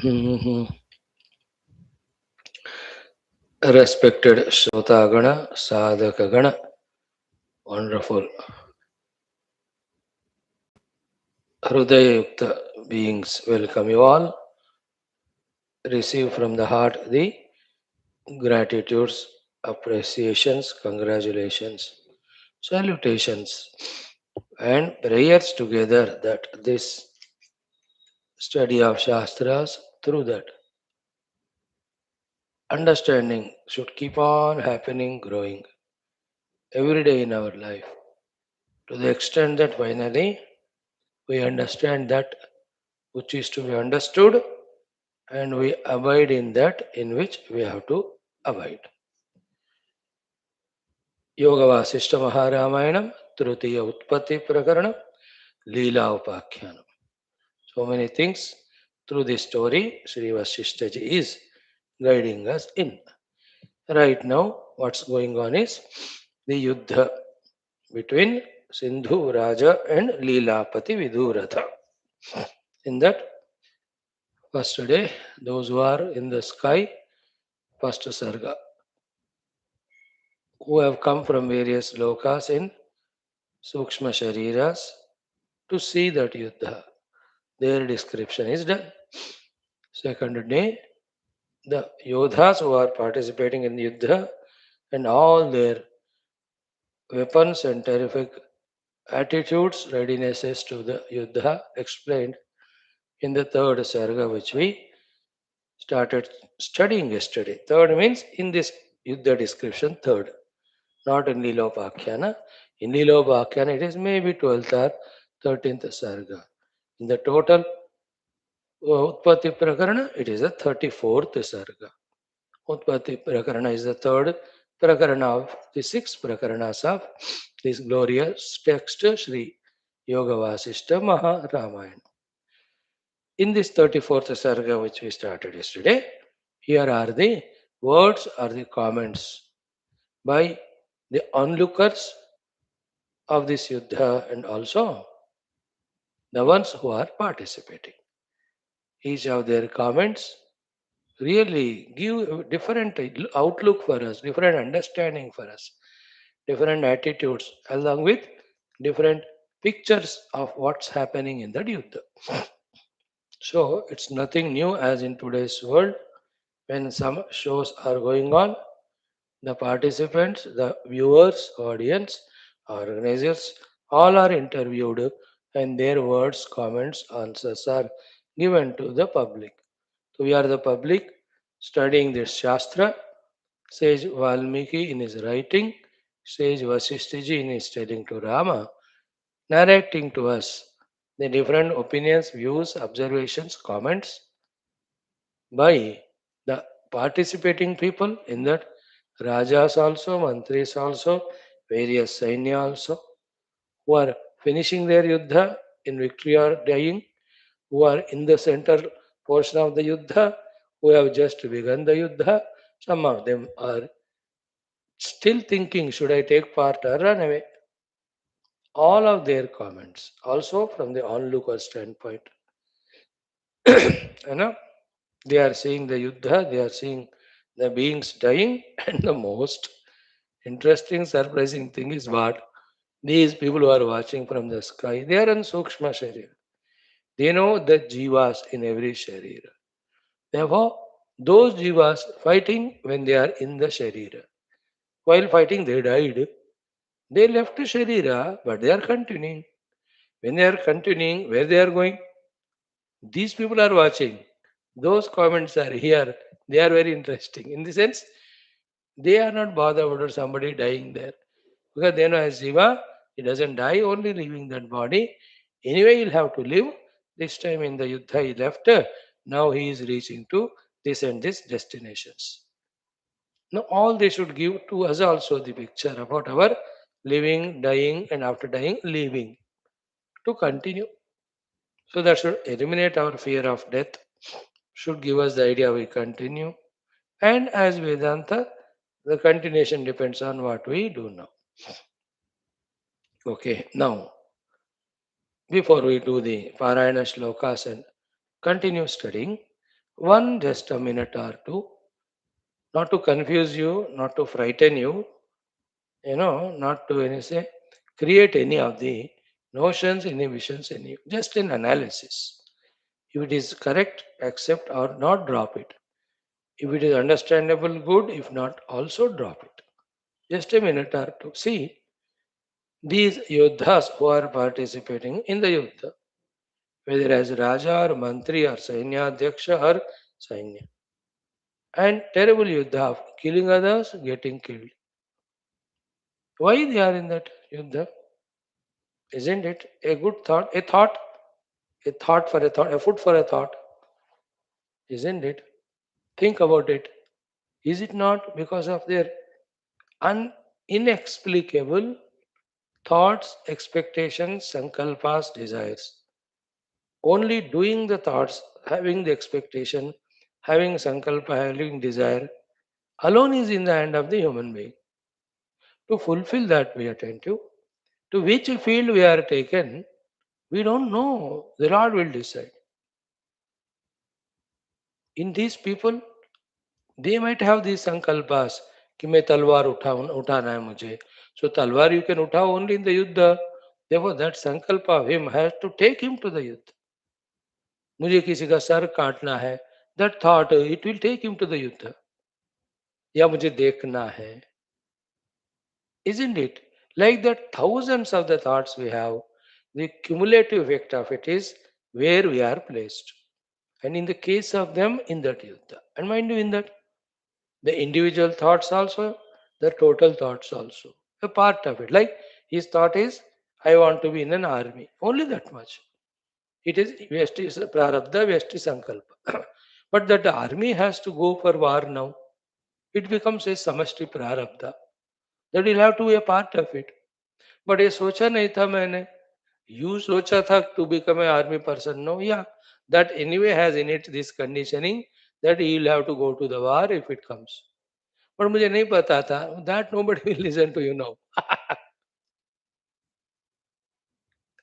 Respected Shrotagana, Sadhakagana, wonderful Hrudayukta beings, welcome you all. Receive from the heart the gratitudes, appreciations, congratulations, salutations, and prayers together that this study of Shastras, through that understanding, should keep on happening, growing every day in our life to the extent that finally we understand that which is to be understood and we abide in that in which we have to abide. Yoga Vaashishtha Maharamayana, Tritiya Utpatthi Prakranam, Leelopakhyanam. So many things through this story, Sri Vaashishthaji is guiding us in. Right now, what's going on is the Yuddha between Sindhu Raja and Leelapati Viduratha. In that first day, those who are in the sky, first Sarga, who have come from various lokas in Sukshma Shariras to see that Yuddha. Their description is done. Second day, the Yodhas who are participating in Yuddha and all their weapons and terrific attitudes, readinesses to the Yuddha explained in the third Sarga, which we started studying yesterday. Third means in this Yuddha description, third, not in Leelopakhyanam. In Leelopakhyanam, it is maybe 12th or 13th Sarga. In the total Utpatti Prakarana, it is the 34th Sarga. Utpatti Prakarana is the third Prakarana of the six Prakaranas of this glorious text, Sri Yoga Vaashishtha Maha Ramayana. In this 34th Sarga, which we started yesterday, here are the words or the comments by the onlookers of this Yuddha and also the ones who are participating. Each of their comments really give a different outlook for us, different understanding for us, different attitudes, along with different pictures of what's happening in the Yuddha. So it's nothing new as in today's world when some shows are going on, the participants, the viewers, audience, organizers, all are interviewed and their words, comments, answers are given to the public. So we are the public studying this Shastra, says Valmiki in his writing, says Vasishthaji in his telling to Rama, narrating to us the different opinions, views, observations, comments by the participating people in that Rajas also, Mantris also, various Sainya also, who are finishing their Yuddha in victory or dying, who are in the center portion of the Yuddha, who have just begun the Yuddha. Some of them are still thinking, should I take part or run away? All of their comments, also from the onlooker standpoint. You know, they are seeing the Yuddha, they are seeing the beings dying, and the most interesting, surprising thing is what these people who are watching from the sky, they are in Sukshma Sharira. They know the jivas in every Sharira. Therefore, those jivas fighting when they are in the Sharira. While fighting, they died. They left the Sharira, but they are continuing. When they are continuing, where they are going? These people are watching. Those comments are here. They are very interesting. In the sense, they are not bothered about somebody dying there. Because they know as Shiva, he doesn't die, only leaving that body. Anyway, he'll have to live. This time in the Yuddha, he left. Now he is reaching to this and this destinations. Now, all they should give to us also the picture about our living, dying, and after dying, leaving to continue. So that should eliminate our fear of death, should give us the idea we continue. And as Vedanta, the continuation depends on what we do now. Okay, now before we do the Parayana shlokas and continue studying, One just a minute or two, not to confuse you, not to frighten you, not to say create any of the notions, inhibitions in you. Just an analysis. If it is correct, accept or not drop it. If it is understandable, good. If not, also drop it. Just a minute or two. See, these yodhas who are participating in the yuddha, whether as Raja or Mantri or Sainya Dhyaksha or Sainya, and terrible yuddha of killing others, getting killed. Why they are in that yuddha? Isn't it a good thought? A thought for a thought, a food for a thought, isn't it? Think about it. Is it not because of their inexplicable thoughts, expectations, sankalpas, desires? Only doing the thoughts, having the expectation, having sankalpa, having desire, alone is in the hand of the human being. To fulfill that, be attentive. To which field we are taken, we don't know. The Lord will decide. In these people, they might have these sankalpas कि मैं तलवार उठाना है मुझे. So talwar you can उठाओ only in the yuddha. Therefore that sankalpa of him has to take him to the yuddha. मुझे किसी का सर काटना है. That thought it will take him to the yuddha. या मुझे देखना है. Isn't it? Like that thousands of the thoughts we have, the cumulative effect of it is where we are placed. And in the case of them, in that yuddha. And mind you, in that the individual thoughts also, the total thoughts also, a part of it. Like his thought is, I want to be in an army. Only that much. It is Vyashti Prarabdha, Vyashti Sankalpa. But that army has to go for war now. It becomes a Samashti Prarabdha. That will have to be a part of it. But ये सोचा नहीं था मैंने. You सोचा था to become an army person. No, yeah. That anyway has in it this conditioning that he will have to go to the war if it comes. पर मुझे नहीं पता था. That nobody will listen to you now.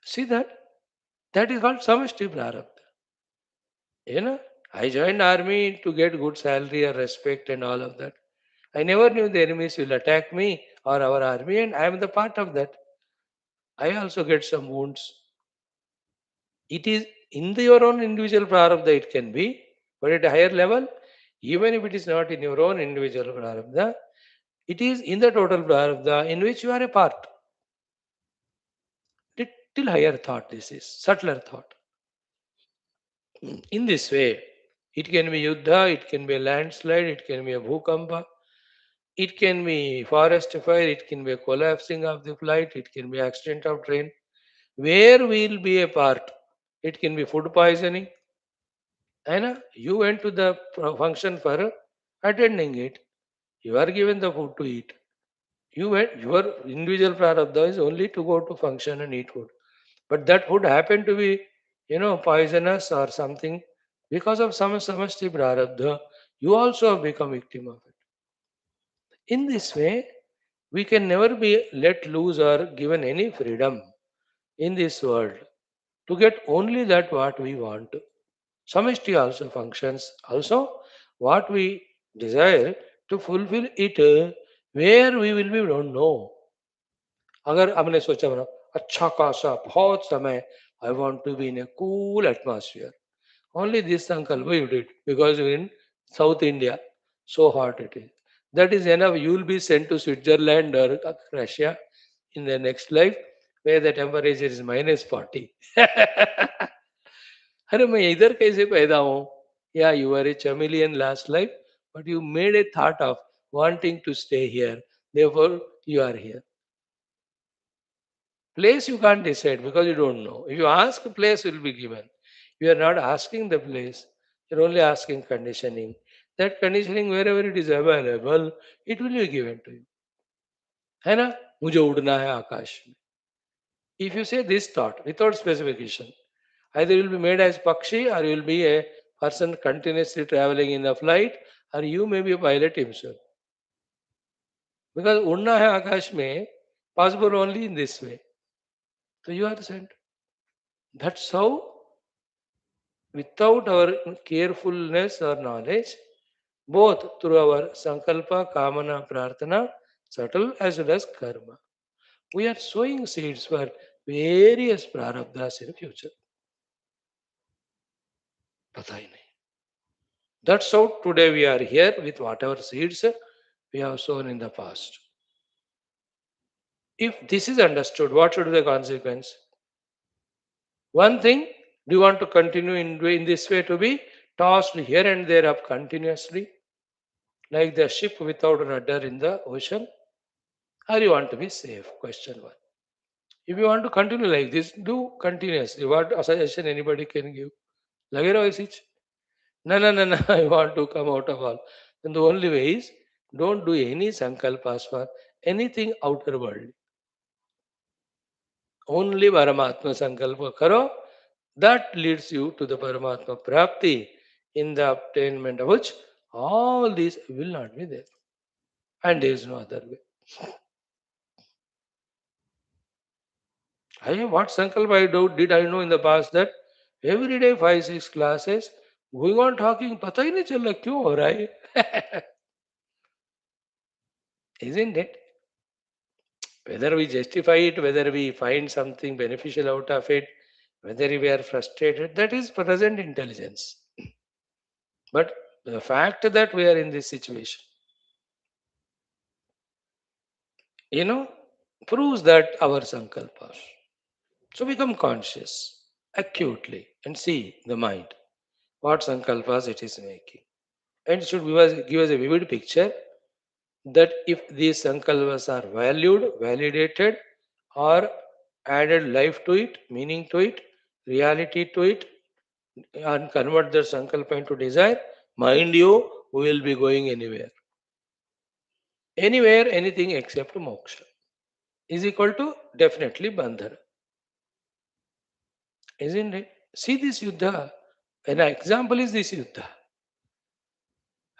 See that? That is called Samashti Prarabdha. You know, I joined army to get good salary or respect and all of that. I never knew the enemies will attack me or our army, and I am the part of that. I also get some wounds. It is in your own individual prarabdha it can be, but at a higher level, even if it is not in your own individual prarabdha, it is in the total prarabdha in which you are a part. Little higher thought this is, subtler thought. In this way, it can be yuddha, it can be a landslide, it can be a bhukampa, it can be forest fire, it can be a collapsing of the flight, it can be accident of train. Where will be a part? It can be food poisoning. And you went to the function for attending it. You are given the food to eat. You went, your individual prarabdha is only to go to function and eat food. But that food happened to be, poisonous or something. Because of some samasti prarabdha, you also have become victim of it. In this way, we can never be let loose or given any freedom in this world to get only that what we want. Samishti also functions. Also, what we desire to fulfill it, where we will be, we don't know. अगर हमने सोचा बना अच्छा खासा बहुत समय I want to be in a cool atmosphere. Only this sankalpa you did because you're in South India. So hot it is. That is enough. You will be sent to Switzerland or Russia in the next life where the temperature is -40. अरे मैं इधर कैसे पैदा हूँ? Yeah, you were a chameleon last life, but you made a thought of wanting to stay here. Therefore, you are here. Place you can't decide because you don't know. If you ask, place will be given. You are not asking the place. You're only asking conditioning. That conditioning, wherever it is available, it will be given to you. है ना? मुझे उड़ना है आकाश में. If you say this thought without specification, either you will be made as Pakshi or you will be a person continuously traveling in a flight or you may be a pilot himself. Because उड़ना है आकाश में possible only in this way. So you are sent. That's how Without our carefulness or knowledge, both through our sankalpa, kamana, prarthana, subtle as well as karma, we are sowing seeds for various prarabdhas in future. पता ही नहीं. That's how today we are here with whatever seeds we have sown in the past. If this is understood, what should be the consequence? One thing, do you want to continue in this way to be tossed here and there up continuously, like the ship without rudder in the ocean? Or you want to be safe? Question one. If you want to continue like this, do continuously. What suggestion anybody can give? Lage raho aisi ch. No, no, no, no. I want to come out of all. And the only way is don't do any sankalpas for anything outer world. Only Paramatma Sankalpa Karo, that leads you to the Paramatma Prapti, in the obtainment of which all these will not be there. And there is no other way. What Sankalpa did I know in the past that every day 5-6 classes, going on talking, पता ही नहीं चल रहा क्यों हो रहा है. Isn't it? Whether we justify it, whether we find something beneficial out of it, whether we are frustrated, that is present intelligence. But the fact that we are in this situation, proves that our sankalpas. So become conscious acutely and see the mind, what sankalpas it is making. And it should give us a vivid picture that if these sankalpas are valued, validated, or added life to it, meaning to it, reality to it, and convert the sankalpa into desire, mind you, we will be going anywhere. Anywhere, anything except moksha is equal to definitely bandhana. Isn't it? See this yuddha. An example is this yuddha.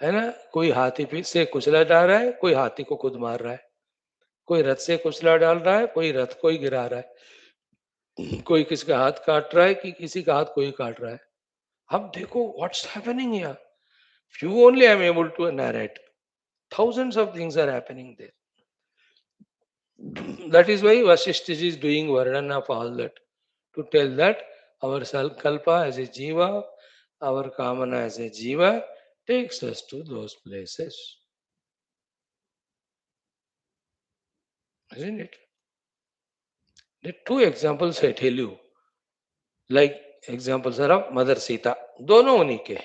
है ना? कोई हाथी पे से कुचला जा रहा है, कोई हाथी को खुद मार रहा है, कोई रथ से कुचला डाल रहा है, कोई रथ को ही गिरा रहा है, कोई किसी का हाथ काट रहा है कि किसी का हाथ कोई काट रहा है. अब देखो what's happening here. Few only I am able to narrate. Thousands of things are happening there. That is why Vaashishtha is doing Varnana of all that, to tell that our Sankalpa as a Jiva, our Kamana as a Jiva, takes us to those places. Isn't it? The two examples I tell you, like examples are of Mother Sita. दोनों उन्हीं के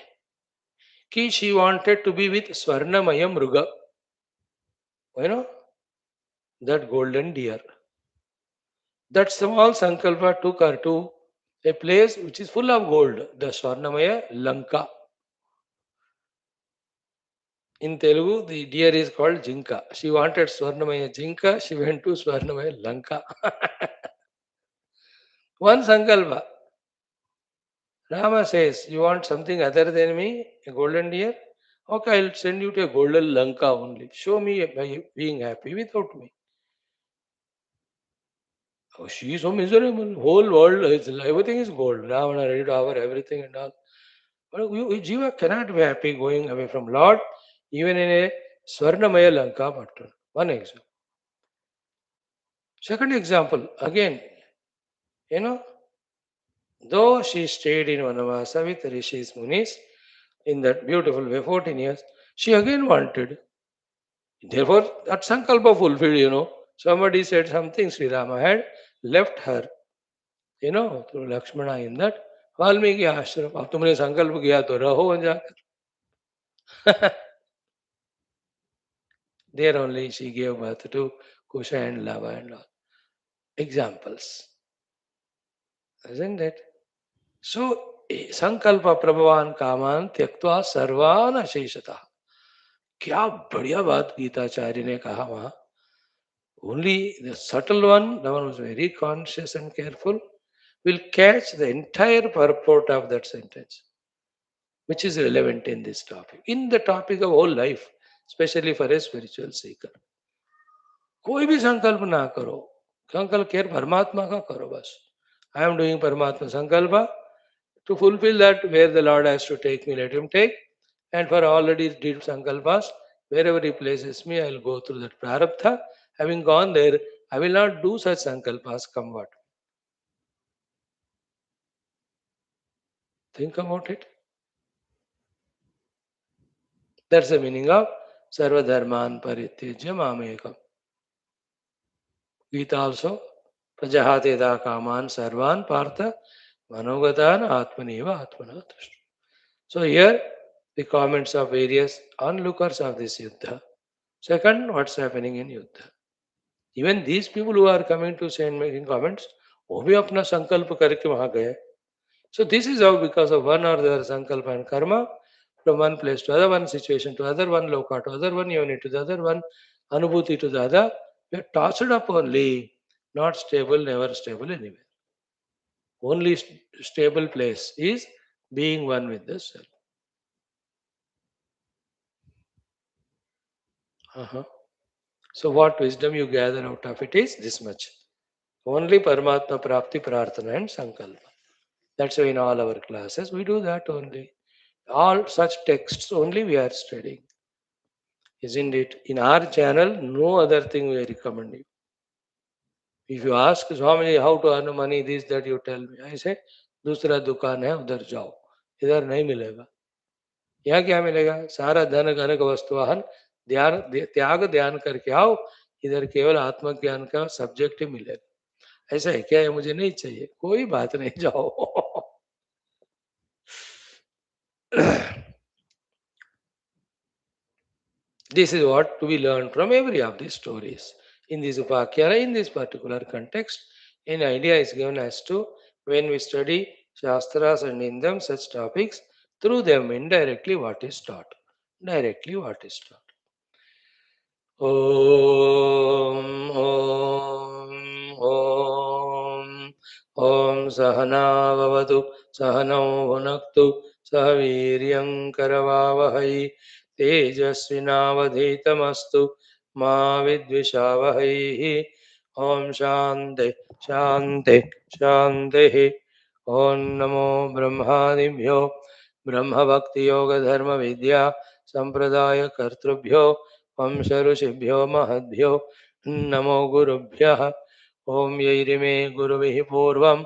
कि she wanted to be with Swarnamaya Mruga. That golden deer. That small Sankalpa took her to a place which is full of gold, the Swarnamaya Lanka. In Telugu, the deer is called Jinka. She wanted Swarnamaya Jinka, she went to Swarnamaya Lanka. One Sankalpa. Rama says, you want something other than me, a golden deer? Okay, I'll send you to a golden Lanka only. Show me by being happy without me. Oh, she is so miserable. Whole world, everything is gold. Ravana ready to offer everything and all. But Jiva cannot be happy going away from Lord, even in a Swarnamaya Lanka pattern. One example. Second example, again, though she stayed in Vanavasa with Rishis Munis in that beautiful way, 14 years, she again wanted. Therefore, that Sankalpa fulfilled. Somebody said something, Sri Rama had left her, through Lakshmana in that Valmiki ashram. अब तुमने संकल्प किया तो रहो जाकर. There only she gave birth to Kusha and Lava and all. Examples. Isn't it? So, संकल्प प्रभवान कामान त्यक्त्वा सर्वान अशेषतः. क्या बढ़िया बात गीताचार्य ने कहा वहां. Only the subtle one, the one who is very conscious and careful, will catch the entire purport of that sentence, which is relevant in this topic, in the topic of whole life, especially for a spiritual seeker. कोई भी संकल्प ना करो, संकल्प केवल परमात्मा का करो बस. I am doing Paramatma Sankalpa. To fulfill that, where the Lord has to take me, let him take. And for already did sankalpas, wherever he places me, I will go through that prarabdha. Having gone there, I will not do such sankalpas, come what. Think about it. That's the meaning of Sarva Dharman Parityajya Mamekam. Gita also, Prajahate da kaman sarvan partha manogatan atmaneva atmana tushta. So here, the comments of various onlookers of this Yuddha. Second, what's happening in Yuddha. Even these people who are coming to say and making comments, वो भी अपना संकल्प करके वहां गए. So this is how, because of one or the other sankalpa and karma, from one place to other, one situation to other, one loka to other, one unit to the other, one anubhuti to the other, we are tossed up only, not stable, never stable anywhere. Only stable place is being one with the self. So what wisdom you gather out of it is this much. Only Paramatma Prapti Prarthana and Sankalpa. That's why in all our classes we do that only. All such texts only we are studying. Isn't it? In our channel, no other thing we recommend you. If you ask Swami how to earn money, this, that, you tell me. I say, दूसरा दुकान है उधर जाओ, इधर नहीं मिलेगा. यहाँ क्या मिलेगा? सारा धन घनक वस्तु वाहन ध्यान त्याग ध्यान करके आओ, इधर केवल आत्मज्ञान का सब्जेक्ट ही मिलेगा. ऐसा है क्या? है मुझे नहीं चाहिए, कोई बात नहीं, जाओ. This is what to be learned from every of these stories. In this Upakhyanam, in this particular context, an idea is given as to when we study Shastras and in them such topics, through them indirectly what is taught. Directly what is taught. Om Om Om Om Sahana Vavatu Sahanau Bhunaktu Sahaviryam Karavavahai तेजस्विनावधीतमस्तु मा विद्विषावहैः. ओम शांति शांति शांति. ओम नमो ब्रह्मादिभ्यो ब्रह्म भक्ति योग धर्म विद्या संप्रदाय कर्तृभ्यो वंश ऋषिभ्यो महद्भ्यो नमो गुरुभ्यः. ओम यैरिमे गुरुभिः पूर्वं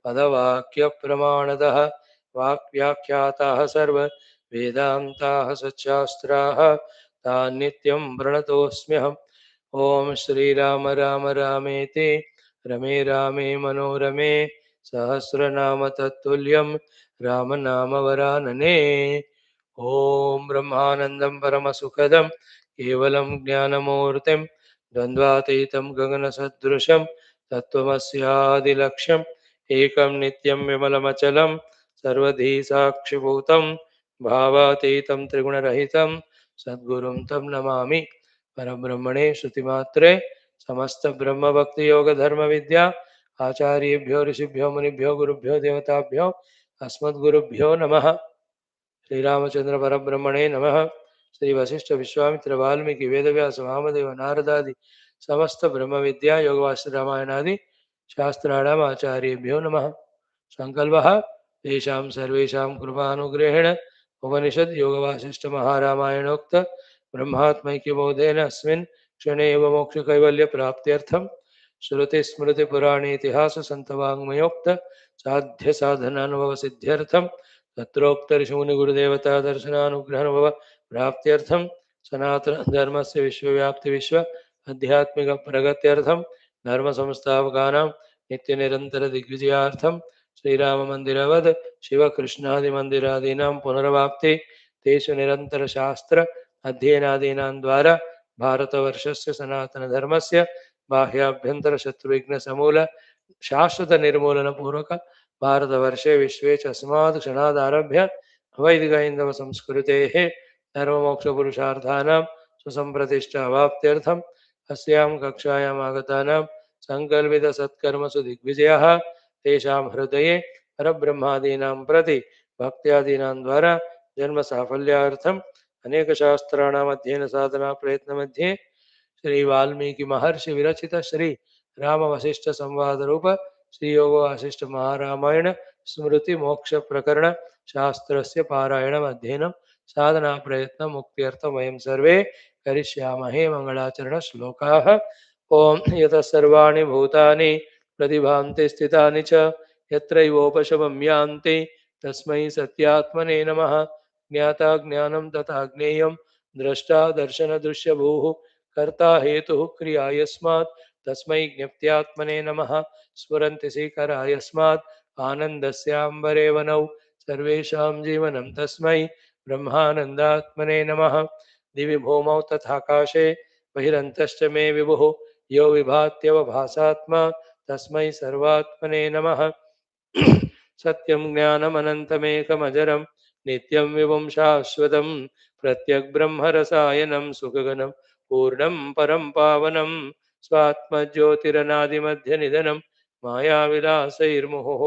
पदवाक्य प्रमाणतः वाक्व्याख्याताः सर्व वेदांताः सच्चास्त्राः तान् नित्यं प्रणतोऽस्म्यहम्. ओम श्रीराम राम रामेति रमे रामे मनोरमे सहस्रनाम तत्तुल्यं राम नाम वरानने. ओम ब्रह्मानंदं परमसुखदं केवलं ज्ञानमूर्तिं द्वन्द्वातीतं गगनसदृशं तत्त्वमस्यादिलक्ष्यम् एकं नित्यं विमलमचलं सर्वधी साक्षिभूतं भावातीतं त्रिगुणरहितं सद्गुरुं तं नमामि. परब्रह्मणे श्रुतिमात्रे समस्त ब्रह्म भक्ति योग धर्म विद्या आचार्येभ्यो ऋषिभ्यो मुनिभ्यो गुरुभ्यो देवताभ्यो अस्मद्गुरुभ्यो नमः. श्री रामचंद्र परब्रह्मणे नमः. श्री वशिष्ठ विश्वामित्र वाल्मीकि वेदव्यास वामदेव नारदादि समस्त ब्रह्म विद्या योगवासिष्ठ रामायणादि शास्त्राणाम् आचार्येभ्यो नमः. संकल्पः तेषां सर्वेषां कृपानुग्रहेण उपनिषद योगवासिष्ठ महारामायणोक्त ब्रह्मात्मैक्यबोधेन अस्मिन् क्षणे एव मोक्षकैवल्य प्राप्त्यर्थं श्रुति स्मृति पुराणे इतिहास संतवाङ्मयोक्त साध्य साधनानुभव सिद्ध्यर्थं तत्रोक्त ऋषिमुनि गुरुदेवता दर्शनानुग्रहानुभव प्राप्त्यर्थं सनातन धर्मस्य विश्वव्याप्ति विश्व आध्यात्मिक प्रगत्यर्थं धर्म संस्थापकानां नित्य निरंतर दिग्विजयार्थं श्रीराम मंदिरवद शिव कृष्णादि मंदिरादीनां पुनर्वाप्ति तेषु निरंतर शास्त्र अध्ययनादीनां द्वारा भारतवर्षस्य सनातन धर्मस्य बाह्याभ्यंतर शत्रुविघ्न समूल शाश्वत निर्मूलन पूर्वक भारतवर्षे विश्वे च अस्मात् क्षणादारभ्य वैदिक हिंदव संस्कृतेः धर्ममोक्षपुरुषार्थानां सुसंप्रतिष्ठा अवाप्त्यर्थम् अस्यां कक्षायाम् आगतानां संकल्पित सत्कर्मसु दिग्विजयः तेषां हृदये परब्रह्मादीनां प्रति भक्त्यादीनां द्वारा जन्म साफल्यार्थम् अनेक शास्त्राणाम् अध्ययन साधना प्रयत्न मध्ये श्री वाल्मीकि महर्षि विरचित श्री राम वशिष्ठ संवाद रूप श्री योग वासिष्ठ महारामायण स्मृति मोक्ष प्रकरण शास्त्रस्य पारायणम् अध्ययनं साधना प्रयत्न मुक्त्यर्थं वयं सर्वे करिष्यामहे मंगलाचरण श्लोकाः। ओम यतः सर्वाणि भूतानि प्रतिभान्ति स्थितानि च यत्रैवोपशमं तस्मै सत्यात्मने नमः। ज्ञाता ज्ञानं तथा ज्ञेयं द्रष्टा दर्शनदृश्यभूः कर्ता हेतुः क्रिया यस्मात् तस्मै ज्ञप्त्यात्मने नमः। स्फुरन्ति सीकरा यस्मात् आनन्दस्याम्बरे वनौ सर्वेषां जीवनं तस्मै ब्रह्मानन्दात्मने नमः। दिवि भूमौ तथाकाशे बहिरन्तश्च मे विभुः यो विभात्यवभासात्मा तस्मै सर्वात्मने नमः। सत्यं ज्ञानमनन्तमेकमजरं नित्यं विभुं शाश्वतं प्रत्यग्ब्रह्मरसायनं सुखगनं पूर्णं परं पावनं स्वात्मज्योतिरनादिमध्यनिधनं मायाविलासैर्मुहुः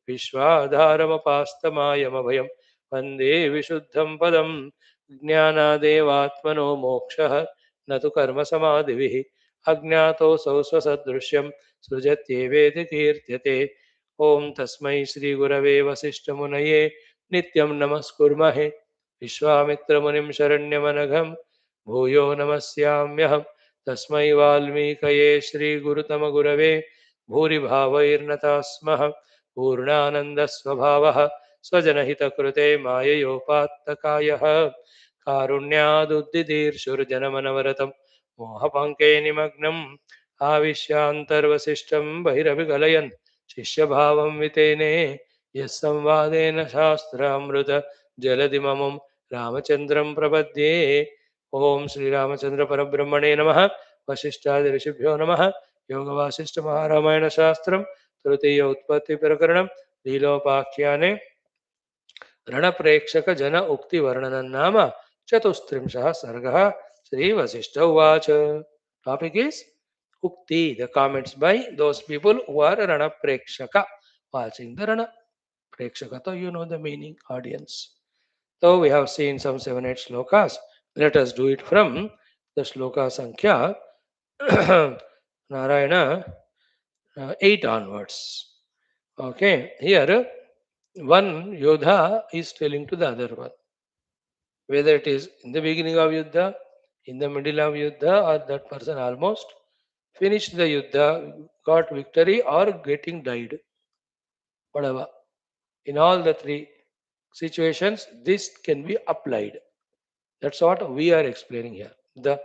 विश्वाधारमपास्तमायमभयं वन्दे विशुद्धं पदं। ज्ञानादेवात्मनो मोक्षः न तु कर्मसमाधिभिः अज्ञातोऽसौ स्वसदृश्यं सृजत्येवेति कीर्त्यते। ओम तस्मै श्री गुरवे वसिष्ठमुनये नित्यं नमस्कुर्महे। विश्वामित्रमुनिं शरण्यमनघं भूयो नमस्याम्यहं। तस्मै वाल्मीकये श्रीगुरुतमगुरवे भूरिभावैर्नताः स्मः। पूर्णानन्दस्वभावः स्वजनहितकृते माययोपात्तकायः कारुण्यादुद्दिदीर्षुर्जनमनवरतं मोहपङ्के निमग्नम् आविश्यान्तर्वसिष्ठं बहिरभिगलयन् शिष्यभावं वितेने यः संवादेन शास्त्रामृत जलधिममुं रामचन्द्रं प्रपद्ये। ओम श्री रामचंद्र परब्रह्मणे नमः। वशिष्ठादि ऋषिभ्यो नमः। योग वासिष्ठ महारामायण शास्त्रम तृतीय उत्पत्ति प्रकरणम लीलोपाख्याने रणप्रेक्षक जन उक्ति वर्णनं नाम चतुस्त्रिंशः सर्गः। श्री वशिष्ठ उवाच। Topic is Ukti, the comments by those people who are Rana Prekshaka, watching the Rana Prekshaka. So you know the meaning, audience. So we have seen some 7-8 shlokas. Let us do it from the shloka Sankhya Narayana 8 onwards. Okay, here one Yodha is telling to the other one, whether it is in the beginning of Yuddha, in the middle of Yuddha, or that person almost finished the Yuddha, got victory, or getting died, whatever. In all the three situations, this can be applied. That's what we are explaining here. The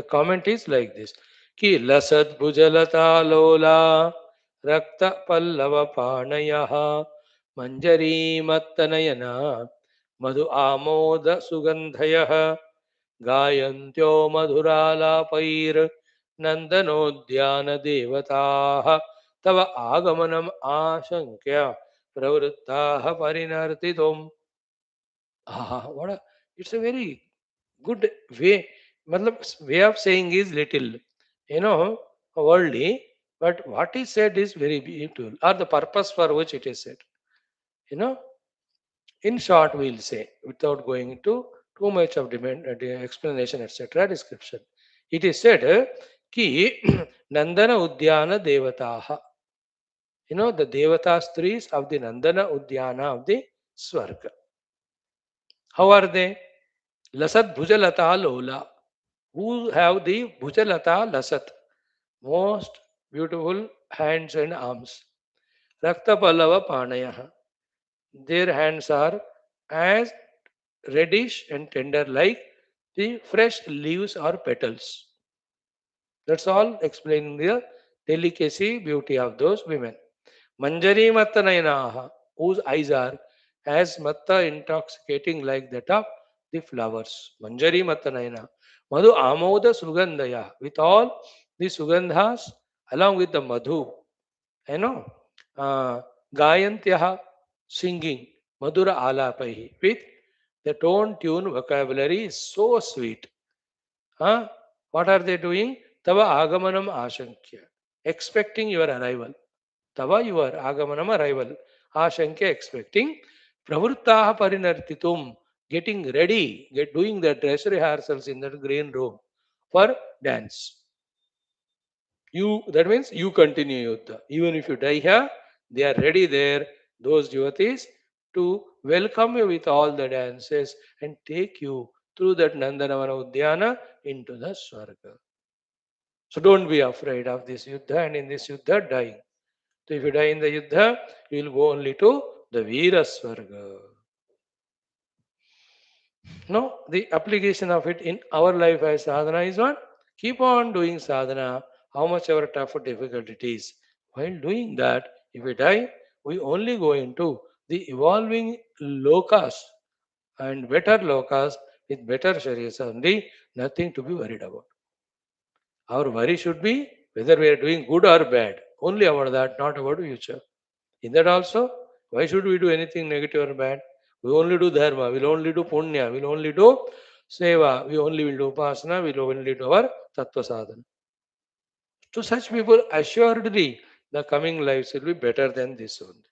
comment is like this. Ki lasad bhujalata lola rakta pallava panayaha manjari mattanayana madhu amoda sugandhayah गायन्त्यो मधुरालापैर् नन्दनोद्यानदेवताः तव आगमनम् आशङ्क्य प्रवृत्ताः परिनर्तितुम्. What a, it's a very good way. Matlab, way of saying is little, you know, worldly, but what is said is very beautiful, or the purpose for which it is said. You know, in short, we'll say, without going into too much of explanation, etc., description. It is said, ki Nandana Udyana Devataha. You know, the Devatas trees of the Nandana Udyana of the Swarga. How are they? Lasat Bhujalata Lola. Who have the Bhujalata Lasat? Most beautiful hands and arms. Rakta Pallava Panayaha. Their hands are as reddish and tender like the fresh leaves or petals. That's all explaining the delicacy, beauty of those women. Manjari Mattanayanaha, whose eyes are as matta intoxicating like that of the flowers. Manjari Mattanayana. Madhu Amoda Sugandhaya, with all the Sugandhas along with the Madhu, you know, uh, Gayantyaha, singing, Madhura Alapahi, with the tone, tune, vocabulary is so sweet. Huh? What are they doing? Tava Agamanam Ashankya, expecting your arrival. Tava your Agamanam arrival. Ashankya expecting. Pravruttaha Parinartitum, getting ready, doing the dress rehearsals in the green room for dance. You, that means you continue Yuddha. Even if you die here, they are ready there. those devotees to welcome you with all the dances and take you through that Nandanavana Udyana into the Swarga. So don't be afraid of this Yuddha and in this Yuddha dying. So if you die in the Yuddha, you will go only to the Veera Swarga. No, the application of it in our life as sadhana is what? Keep on doing sadhana, how much ever tough or difficult it is. While doing that, if we die, we only go into the evolving lokas and better lokas with better sharias only, nothing to be worried about. Our worry should be whether we are doing good or bad. Only about that, not about future. In that also, why should we do anything negative or bad? We only do dharma, we'll only do punya, we'll only do seva, we only will do upasana, we'll only do our tattva sadhana. To such people, assuredly, the coming lives will be better than this only.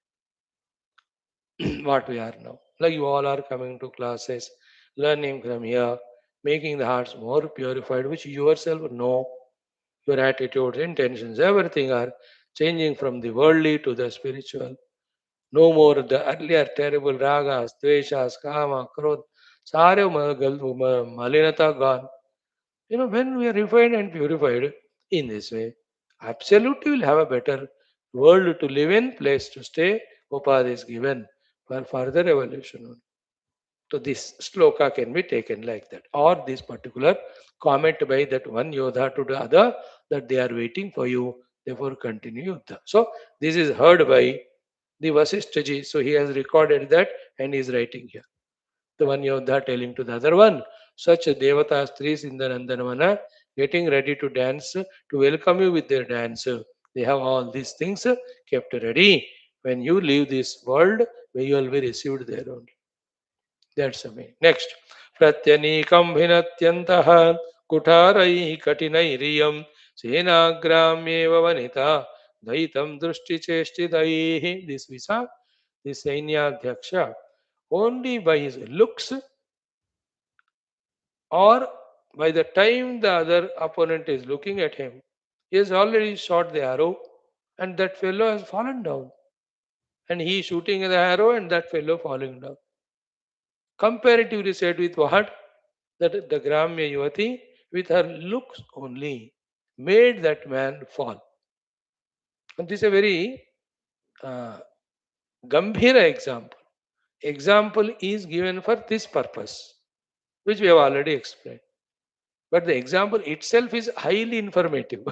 What we are now. Like you all are coming to classes, learning from here, making the hearts more purified, which you yourself know. Your attitudes, intentions, everything are changing from the worldly to the spiritual. No more the earlier terrible ragas, dveshas, kama, krodh, sare malinata gone. When we are refined and purified in this way, absolutely will have a better world to live in, place to stay. Upadhi is given for further evolution. So this sloka can be taken like that, or this particular comment by that one yodha to the other that they are waiting for you, therefore continue yuddha. So this is heard by the Vasishthaji. So he has recorded that and is writing here. The one yodha telling to the other one, such devata strees in the Nandanavana getting ready to dance, to welcome you with their dance. They have all these things kept ready. When you leave this world, where you will be received there only. That's the meaning. Next. Pratyanikam bhinatyantaha kutarai katinai senagramyeva vanita daitam drushti cheshtidaihi. This Visa, this Sainyadhyaksha, only by his looks or by the time the other opponent is looking at him, he has already shot the arrow and that fellow has fallen down. And he is shooting the arrow and that fellow falling down. Comparatively said with what? That the Gramya Yuvati, with her looks only, made that man fall. And this is a very uh, Gambhira example. Example is given for this purpose, which we have already explained. But the example itself is highly informative.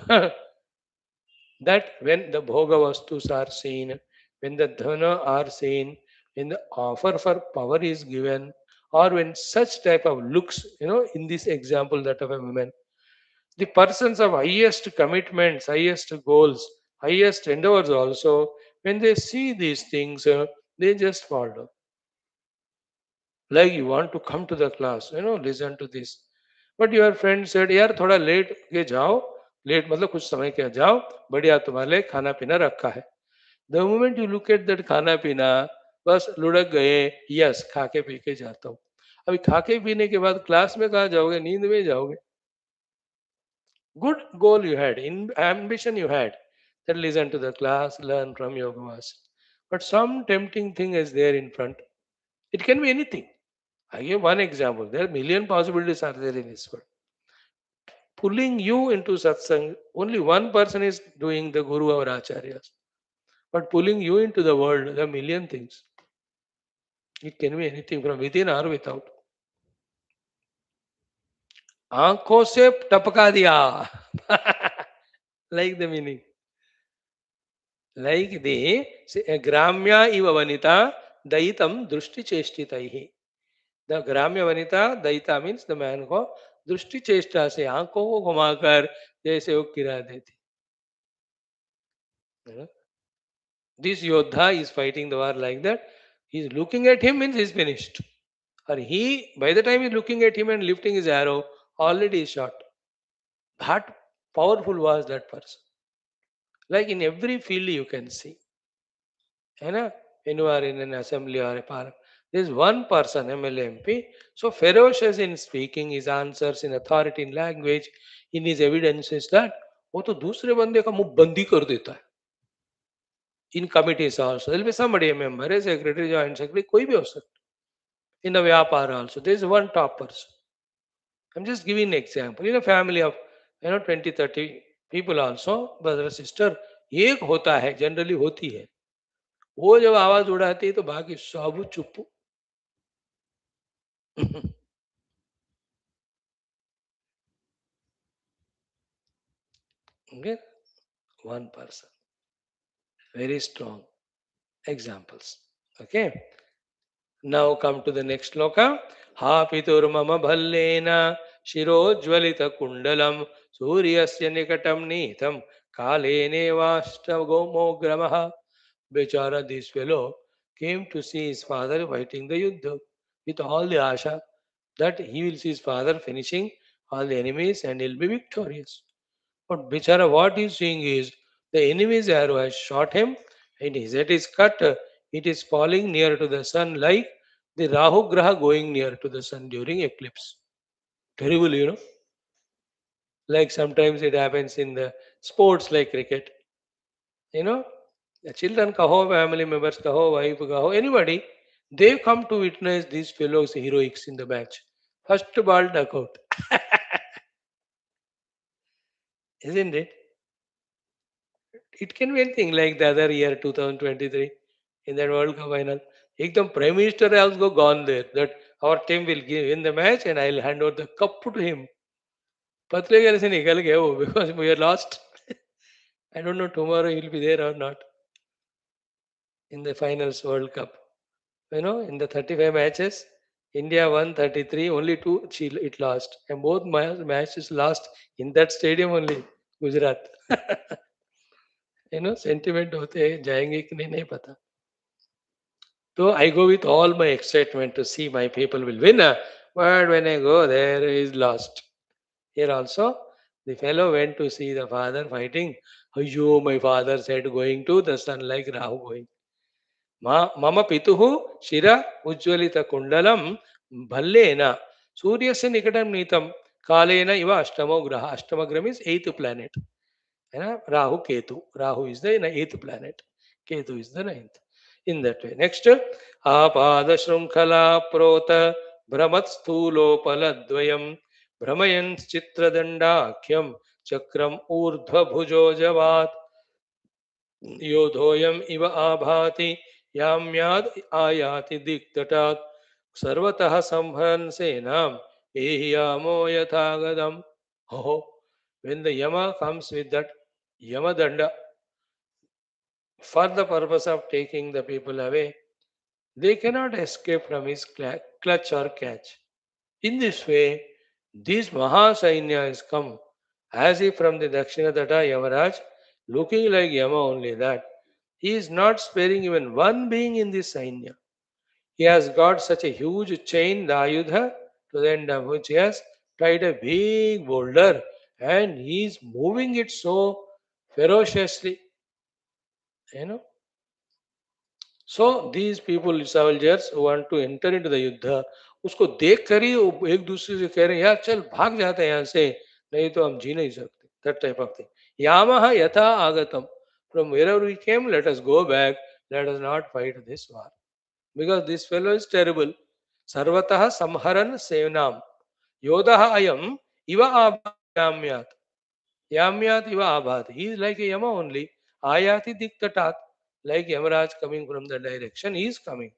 That when the bhoga vastus are seen, when the dhana are seen, when the offer for power is given, or when such type of looks, in this example that of a woman, the persons of highest commitments, highest goals, highest endeavors also, when they see these things, they just fall down. Like you want to come to the class, listen to this. But your friend said, यार थोड़ा late के जाओ, late मतलब कुछ समय के जाओ, बढ़िया तुम्हारे लिए खाना पीना रखा है. The moment you look at that खाना पीना, बस लुढ़क गए, यस खा के पी के जाता हूँ. अभी खा के पीने के बाद क्लास में कहाँ जाओगे, नींद में जाओगे. Good goal you had, in ambition you had, that listen to the class, learn from yoga master. But some tempting thing is there in front. It can be anything. I give one example. There are million possibilities are there in this world. Pulling you into satsang, only one person is doing the guru or acharyas. But pulling you into the world, there are million things. It can be anything from within or without. आंखों से टपका दिया. Like the meaning. Like the Gramya iva vanita daitam drushti cheshtitaihi. The Gramya vanita daita means the man को दृष्टि चेष्टा से आंखों को घुमाकर जैसे वो गिरा देती. This Yodha is fighting the war like that. He's looking at him means he's finished. Or he, by the time he's looking at him and lifting his arrow, already is shot. That powerful was that person. Like in every field you can see. When you are in an assembly or a parliament, there is one person, MLA MP, so ferocious in speaking, his answers, in authority, in language, in his evidences that वो तो दूसरे बंदे का मुंह बंदी कर देता है. In committees also, there will be somebody, a member, a secretary, joint secretary, कोई भी हो सकता. In a vyapar also, there is one top person. I'm just giving an example. In a family of 20, 30 people also, brother, sister, एक होता है, generally होती है. वो जब आवाज उड़ाती है तो बाकी सब चुप. Okay? One person. Very strong examples. Okay? Now come to the next sloka. Ha piturmama bhallena shirojvalita kundalam suryasya nikatam neetam kalene vashta gomogramaha. Bechara, this fellow came to see his father fighting the yuddha with all the asha that he will see his father finishing all the enemies and he'll be victorious. But Bichara, what he's seeing is the enemy's arrow has shot him and his head is cut. It is falling near to the sun like the Rahu Graha going near to the sun during eclipse. Terrible, Like sometimes it happens in the sports like cricket. You know, the children kaho, family members kaho, wife kaho, anybody, they come to witness these fellows' heroics in the match. First ball duck out, isn't it? It can be anything like the other year, 2023, in that World Cup final. Ekdam Prime Minister has also gone there that our team will give in the match and I'll hand over the cup to him. पतले से निकल गए वो because we are lost. I don't know tomorrow he'll be there or not in the finals World Cup. In the 35 matches, India won 33, only two it lost. And both matches lost in that stadium only, Gujarat. Sentiment होते हैं जाएंगे कि नहीं नहीं पता. So I go with all my excitement to see my people will win. But when I go there, he is lost. Here also, the fellow went to see the father fighting. Ayyo, my father said, going to the sun like Rahu going. Mama pituhu shira ujjalita kundalam bhallena suryasya nikatam nitam kalena iva ashtamo graha. Ashtama graha means eighth planet. Rahu Ketu. Rahu is the eighth planet. Ketu is the ninth. In that way. Next, Apada Shrunkala Prota Brahmat Sthulopaladvayam Brahmayan Chitradandakhyam Chakram Urdhva Bhujo Javat Yodhoyam Iva Abhati Yamyad Ayati Diktatat Sarvatah Sambharan Senam Ehiyamo Yathagadam. Oh, when the Yama comes with that Yamadanda for the purpose of taking the people away, they cannot escape from his clutch or catch. In this way, this Maha Sainya has come as if from the Dakshina Tata Yamaraj, looking like Yama only that he is not sparing even one being in this Sainya. He has got such a huge chain, the Ayudha, to the end of which he has tied a big boulder and he is moving it so ferociously. You know, So these people, soldiers who want to enter into the युद्ध, उसको देख कर ही वो एक दूसरे से कह रहे हैं यार चल भाग जाते हैं यहाँ से नहीं तो हम जी नहीं सकते. That type of thing. यामः यथा आगतम. From wherever we came, let us go back. Let us not fight this war. Because this fellow is terrible. सर्वतः संहरन सेनाम. योधः अयम इव आभायाम्यात्. Yamyat iva abhat. He is like a Yama only. Ayati diktatat. Like Yamaraj coming from the direction, he is coming.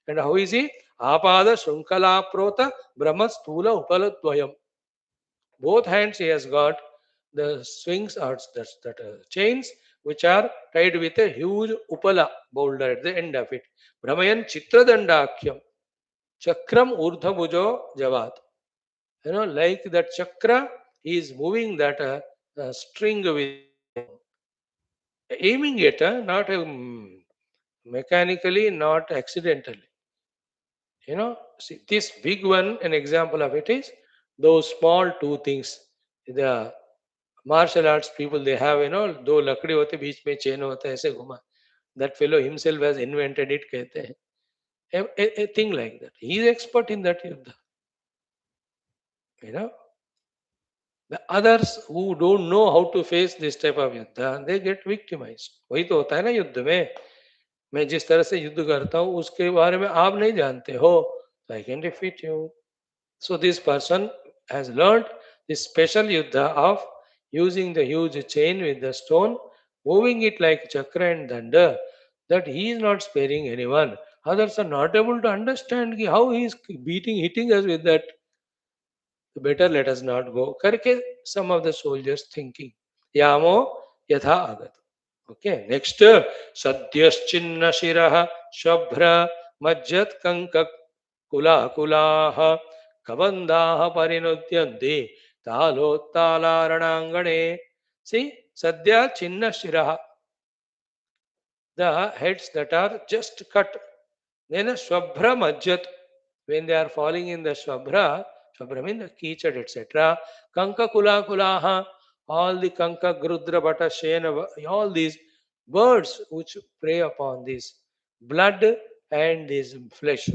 And how is he? Apada Shrunkala Prota Brahma Stula Upaladvayam. Both hands he has got the swings or chains which are tied with a huge Upala boulder at the end of it. Brahmayan Chitradandakhyam. Chakram Urdha Bhujo Javat. Like that chakra, he is moving that string with aiming it, not mechanically, not accidentally. See, this big one, an example of it is those small two things. The martial arts people, they have, दो लकड़ी होते बीच में chain होता है ऐसे घुमा. That fellow himself has invented it, कहते हैं. A thing like that. He is expert in that yuddha. You know. The others who don't know how to face this type of युद्ध, they get victimized. वही तो होता है ना युद्ध में. मैं जिस तरह से युद्ध करता हूँ उसके बारे में आप नहीं जानते हो, so I can defeat you. So this person has learned this special yuddha of using the huge chain with the stone, moving it like chakra and danda, that he is not sparing anyone. Others are not able to understand कि how he is hitting us with that. Better let us not go. करके some of the soldiers thinking. यामो यथा आगत. Okay, next. Sadyaschinnna shiraha shabhra majjat kanka kula kulaha kabandaha parinudyanti talottalaranangane. See, sadya chinna shiraha, the heads that are just cut. Then a swabhra majjat, when they are falling in the swabhra, swabhra means the kichad, etc. Kanka kula kulaha, all the kanka, grudra, bata, shena, all these birds which prey upon this blood and this flesh.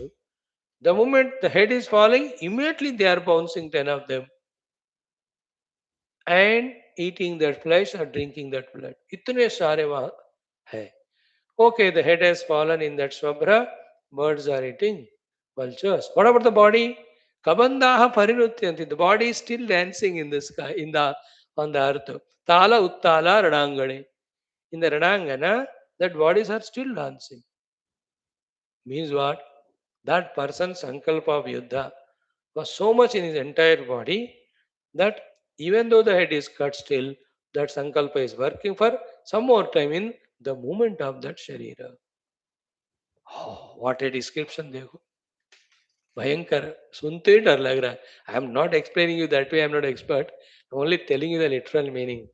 The moment the head is falling, immediately they are bouncing 10 of them and eating that flesh or drinking that blood. इतने सारे वहाँ है. Okay, the head has fallen in that swabhra. Birds are eating vultures. What about the body? Kabandaha parinutyanti. The body is still dancing in the sky, on the earth. Tala uttala ranangane. In the ranangana, that bodies are still dancing. Means what? That person's sankalpa of yuddha was so much in his entire body that even though the head is cut still, that sankalpa is working for some more time in the movement of that sharira. Oh, what a description देखो, भयंकर, सुनते ही डर लग रहा है. I am not explaining you that way, I am not expert, only telling you the literal meaning.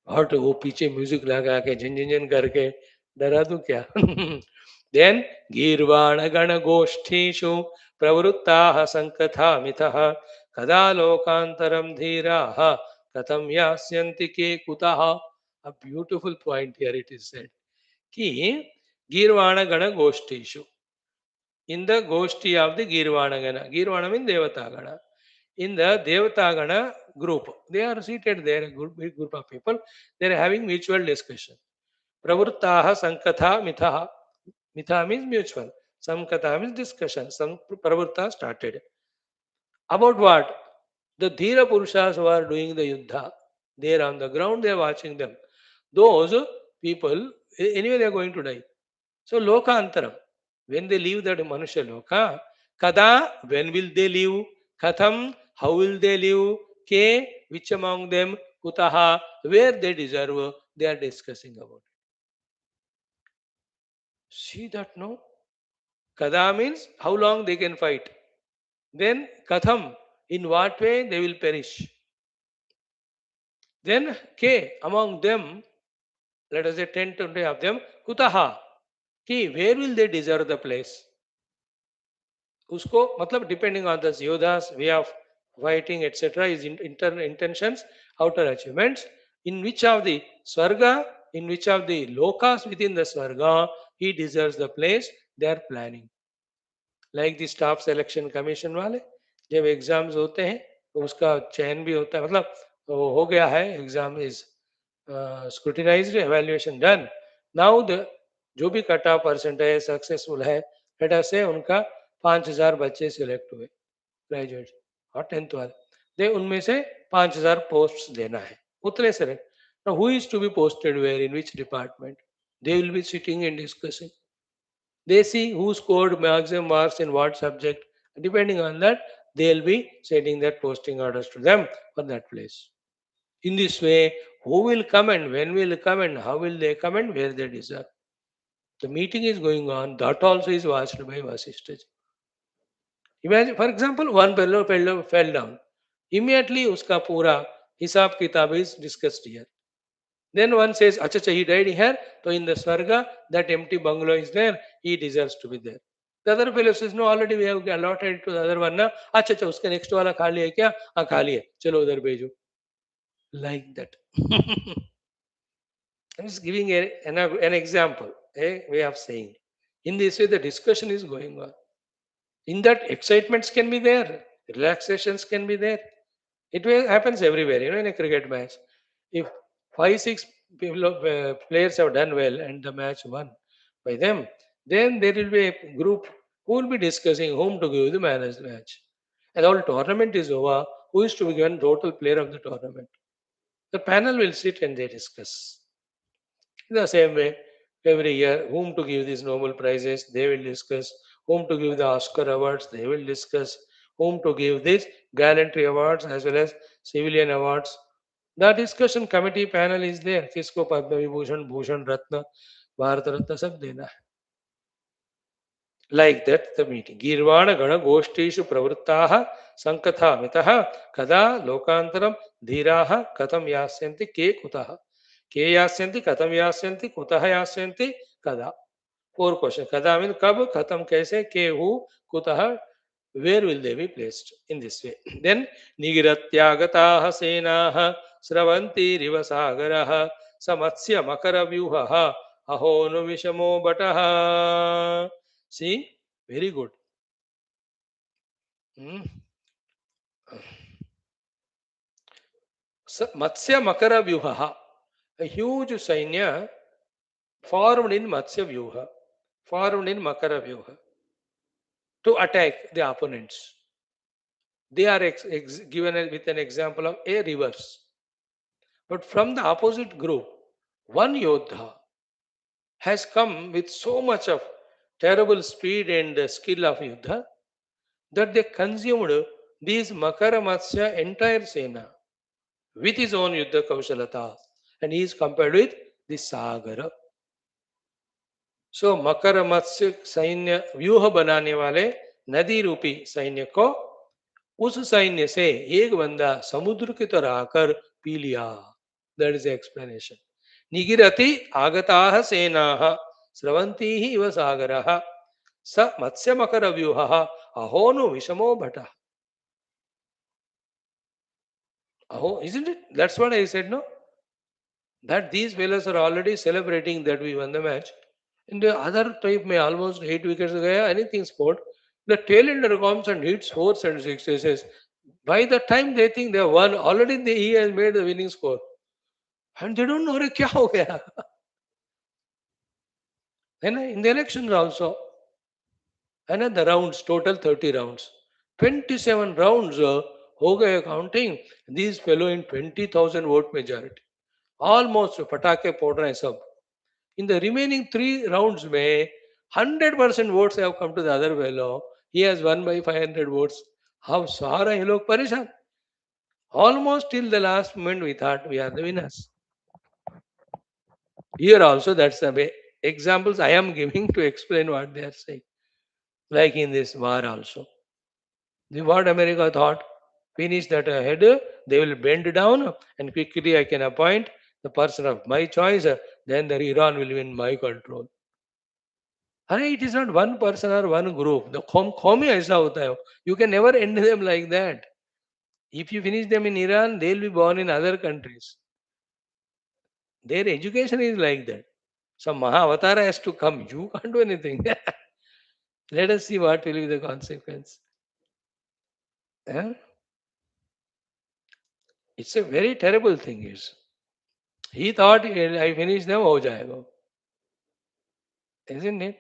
और तो वो पीछे म्यूजिक लगा के झन झन झन करके डरा दूं क्या. देन गीर्वाण गण गोष्ठीषु प्रवृत्ताः संकथा मिथः कदा लोकांतरम धीराः कथम यास्यन्ति के कुतः. A beautiful point here it is said कि गीर्वाण गण गोष्ठीषु, in the Goshti of the Girvanagana. Girvana means Devatagana. In the Devatagana group, they are seated there, a big group of people. They are having mutual discussion. Pravruttaha Sankatha Mitha. Mitha means mutual. Sankatha means discussion. Some Pravrutta started. About what? The Dhira Purushas who are doing the Yuddha, they are on the ground, they are watching them. Those people, anyway, they are going to die. So Lokantaram, when they leave that Manusha Loka, Kada, when will they leave? Katham, how will they live? Ke, which among them? Kutaha, where they deserve, they are discussing about it. See that, no? Kada means how long they can fight. Then Katham, in what way they will perish. Then Ke, among them, let us say 10, 20 of them, Kutaha, Ki, where will they deserve the place? उसको मतलब depending on the योद्धास way of fighting etc is intentions, outer achievements, in which of the swarga, in which of the lokas within the swarga he deserves the place they are planning. Like the staff selection commission वाले जब exams होते हैं तो उसका चयन भी होता है, मतलब हो गया है, exam is scrutinised, evaluation done, now the जो भी कट ऑफ परसेंटेज सक्सेसफुल है, लेट अस से उनका 5000 बच्चे सिलेक्ट हुए ग्रेजुएट और 10th वाले, दे उनमें से 5000 पोस्ट देना है, उतने select. Now who is to be posted where, in which department? They will be sitting and discussing. They see who scored maximum marks in what subject. Depending on that, they'll be setting that posting orders to them for that place. In this way, who will come and when will come and how will they come and where they deserve. The meeting is going on. That also is watched by Vaashishtha. Imagine, for example, one fellow fell down. Immediately, uska pura hisab kitab is discussed here. Then one says, acha, he died here. So in the Swarga, that empty bungalow is there. He deserves to be there. The other fellow says, no, already we have allotted to the other one. Na, acha, uska next wala khali hai kya? हाँ khali hai. Chalo udhar bhejo. Like that. I'm just giving an example, a way of saying. In this way, the discussion is going on. In that, excitements can be there, relaxations can be there. Happens everywhere, in a cricket match. If five, six players have done well and the match won by them, then there will be a group who will be discussing whom to give the man of the match. And the whole tournament is over. Who is to be given total player of the tournament? The panel will sit and they discuss. In the same way, every year, whom to give these Nobel Prizes, they will discuss. Whom to give the Oscar Awards, they will discuss. Whom to give these gallantry awards as well as civilian awards. The discussion committee panel is there. किसको पद्म विभूषण भूषण रत्न भारत रत्न सब देना है. Like that, the meeting. Girvana Gana Goshtishu Pravruttaha Sankatha Mitaha Kada Lokantaram Dhiraha Katam Yasyanti Ke Kutaha. Ke Yasyanti Katam Yasyanti Kutaha Yasyanti Kada. Four questions. Kada means Kab, Katam Kaise, Ke Who, Kutaha, where will they be placed in this way? Then Nigiratyagataha Senaha Sravanti Rivasagaraha Samatsya Makaravyuhaha Ahonu Vishamo Bataha. See, very good. Hmm. Matsya Makara Vyuha, a huge Sainya formed in Matsya Vyuha, formed in Makara Vyuha to attack the opponents. They are given with an example of a reverse. But from the opposite group, one Yodha has come with so much of terrible speed and skill of Yuddha that they consumed these Makara Matsya entire Sena with his own Yuddha Kaushalata, and he is compared with the Sagara. सो मकर मत्स्य सैन्य व्यूह बनाने वाले नदी रूपी सैन्य को उस सैन्य से एक बंदा समुद्र की तरह आकर पी लिया. That is explanation. निगिरति आगताः सेनाः स्रवन्ती इव सागरः स मत्स्य मकर व्यूहः अहोनु विषमो भटः. अहो, isn't it? That's what I said, no? That these fellows are already celebrating that we won the match. In the other type may almost 8 wickets gaya, anything scored. The tail ender comes and hits fours and sixes. By the time they think they have won, already he has made the winning score. And they don't know "Arey, kya ho gaya." And in the elections also, and the rounds, total 30 rounds. 27 rounds ho gaye counting. These fellow in 20,000 vote majority. Almost patake pod rahe sab. In the remaining 3 rounds, may 100% votes have come to the other fellow. He has won by 500 votes. How सारा ये लोग परेशान. Almost till the last moment we thought we are the winners. Here also that's the way. Examples I am giving to explain what they are saying. Like in this war also. The what America thought, finish that ahead, they will bend down and quickly I can appoint the person of my choice, then the Iran will be in my control. अरे it is not one person or one group. The कौम ही ऐसा होता है. You can never end them like that. If you finish them in Iran, they'll be born in other countries. Their education is like that. Some Maha avatar has to come. You can't do anything. Let us see what will be the consequence. Eh? It's a very terrible thing. Is he thought I finish them, हो जाएगा. Isn't it?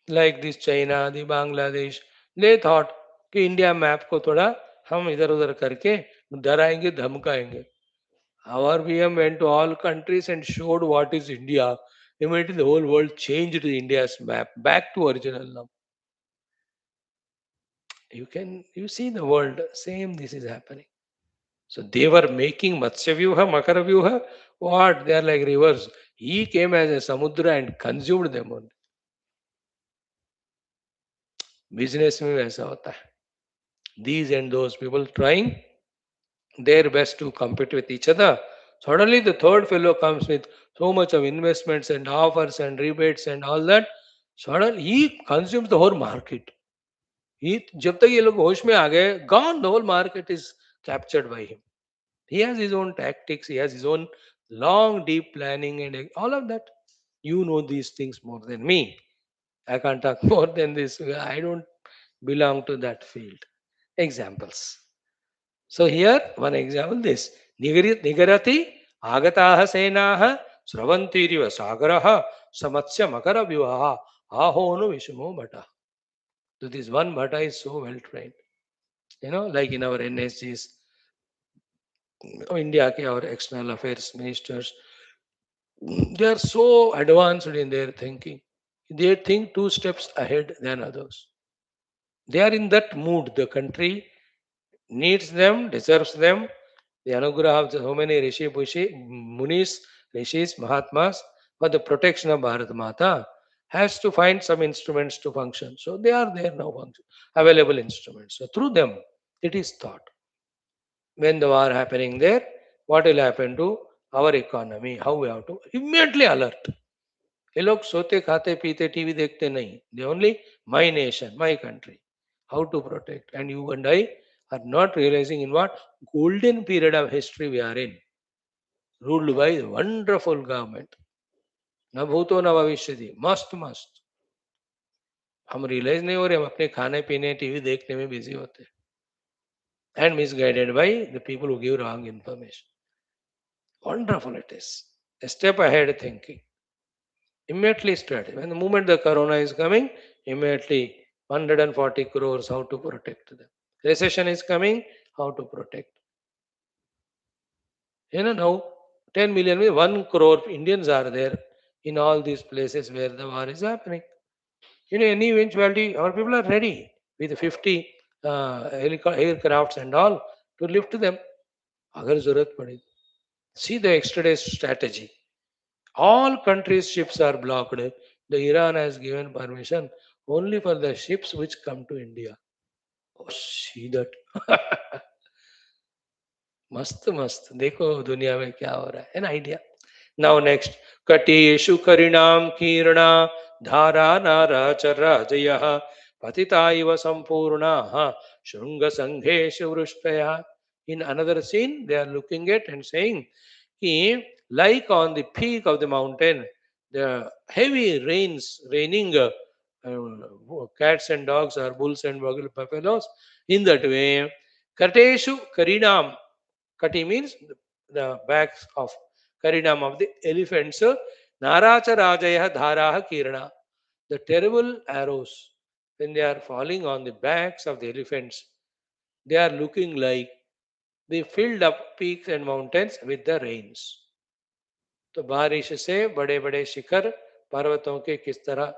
Like this China, the Bangladesh, they thought कि India map को थोड़ा हम इधर उधर करके डराएंगे धमकाएंगे. Our VM went to all countries and showed what is India. Immediately the whole world changed to India's map back to original now. You see the world, same this is happening. So they were making Matsya Vyuha, Makara Vyuha. What? They are like rivers. He came as a Samudra and consumed them only. Business में वैसा होता है. These and those people trying their best to compete with each other. Suddenly the third fellow comes with so much of investments and offers and rebates and all that. Suddenly he consumes the whole market. जब तक ये लोग होश में आ गए, gone, the whole market is captured by him. He has his own tactics, he has his own long, deep planning and all of that. You know these things more than me. I can't talk more than this. I don't belong to that field. Examples. So here one example this nigarati agataha senaha sravantiriva sagaraha samatsya makara vivaha ahonu vishmo bhata. So this one bhata is so well trained. Like in our NSGs, India, our external affairs ministers, they are so advanced in their thinking. They think two steps ahead than others. They are in that mood. The country needs them, deserves them. The anugrah of so many Munis, Rishis, Mahatmas for the protection of Bharat Mata has to find some instruments to function. So they are there now, available instruments. So through them, it is thought. When the war happening there, what will happen to our economy? How we have to immediately alert. ये लोग सोते खाते पीते TV देखते नहीं. They only my nation, my country. How to protect. And you and I are not realizing in what golden period of history we are in, ruled by a wonderful government. न भूतो न भविष्यति. मस्त मस्त. हम realise नहीं हो रहे, हम अपने खाने पीने टीवी देखने में बिजी होते हैं. And misguided by the people who give wrong information. Wonderful it is. A step ahead thinking. Immediately strategy. When the moment the corona is coming, immediately 140 crores, how to protect them. Recession is coming, how to protect. Now 10 million, 1 crore Indians are there in all these places where the war is happening. Any eventuality, our people are ready with 50 aircrafts and all to lift them. Agar zarurat pade. See the extradition strategy. All countries' ships are blocked. The Iran has given permission only for the ships which come to India. Oh, see that. मस्त मस्त देखो दुनिया में क्या हो रहा है an idea now next कटेषु करिणाम कीर्णा धारा नाराचराजय पतिता इव Sampurna Shringa संघेषु वृष्टया in another scene they are looking at and saying कि like on the peak of the mountain the heavy rains raining cats and dogs or bulls and buffaloes in that way kateshu karinam. Kati means the backs of Karinam of the elephants. Naracha Rajaya Dharaha Kirana. The terrible arrows, when they are falling on the backs of the elephants, they are looking like they filled up peaks and mountains with the rains. तो बारिश से बड़े बड़े शिखर पर्वतों के किस तरह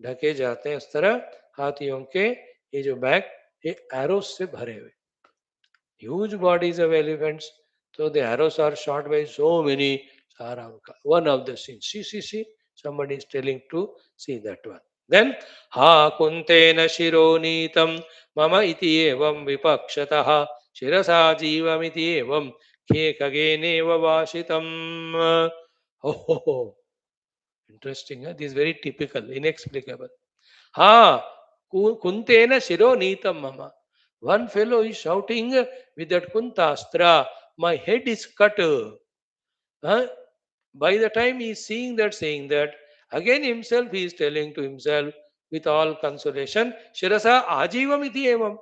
ढके जाते हैं उस तरह हाथियों के ये जो बैग ये एरोस से भरे हुए huge bodies of elephants. So the arrows are shot by so many. One of the scenes. See. Somebody is telling to see that one. Then ha kuntena shironitam mama iti evam vipakshataha shirasa jivam iti evam khe kageneva vashitam. Oh, interesting. Huh? This is very typical, inexplicable. Ha kuntena shironitam mama. One fellow is shouting with that kuntastra, my head is cut. Huh? By the time he is seeing that, saying that, again himself he is telling to himself with all consolation, Shirasa ajivam iti evam.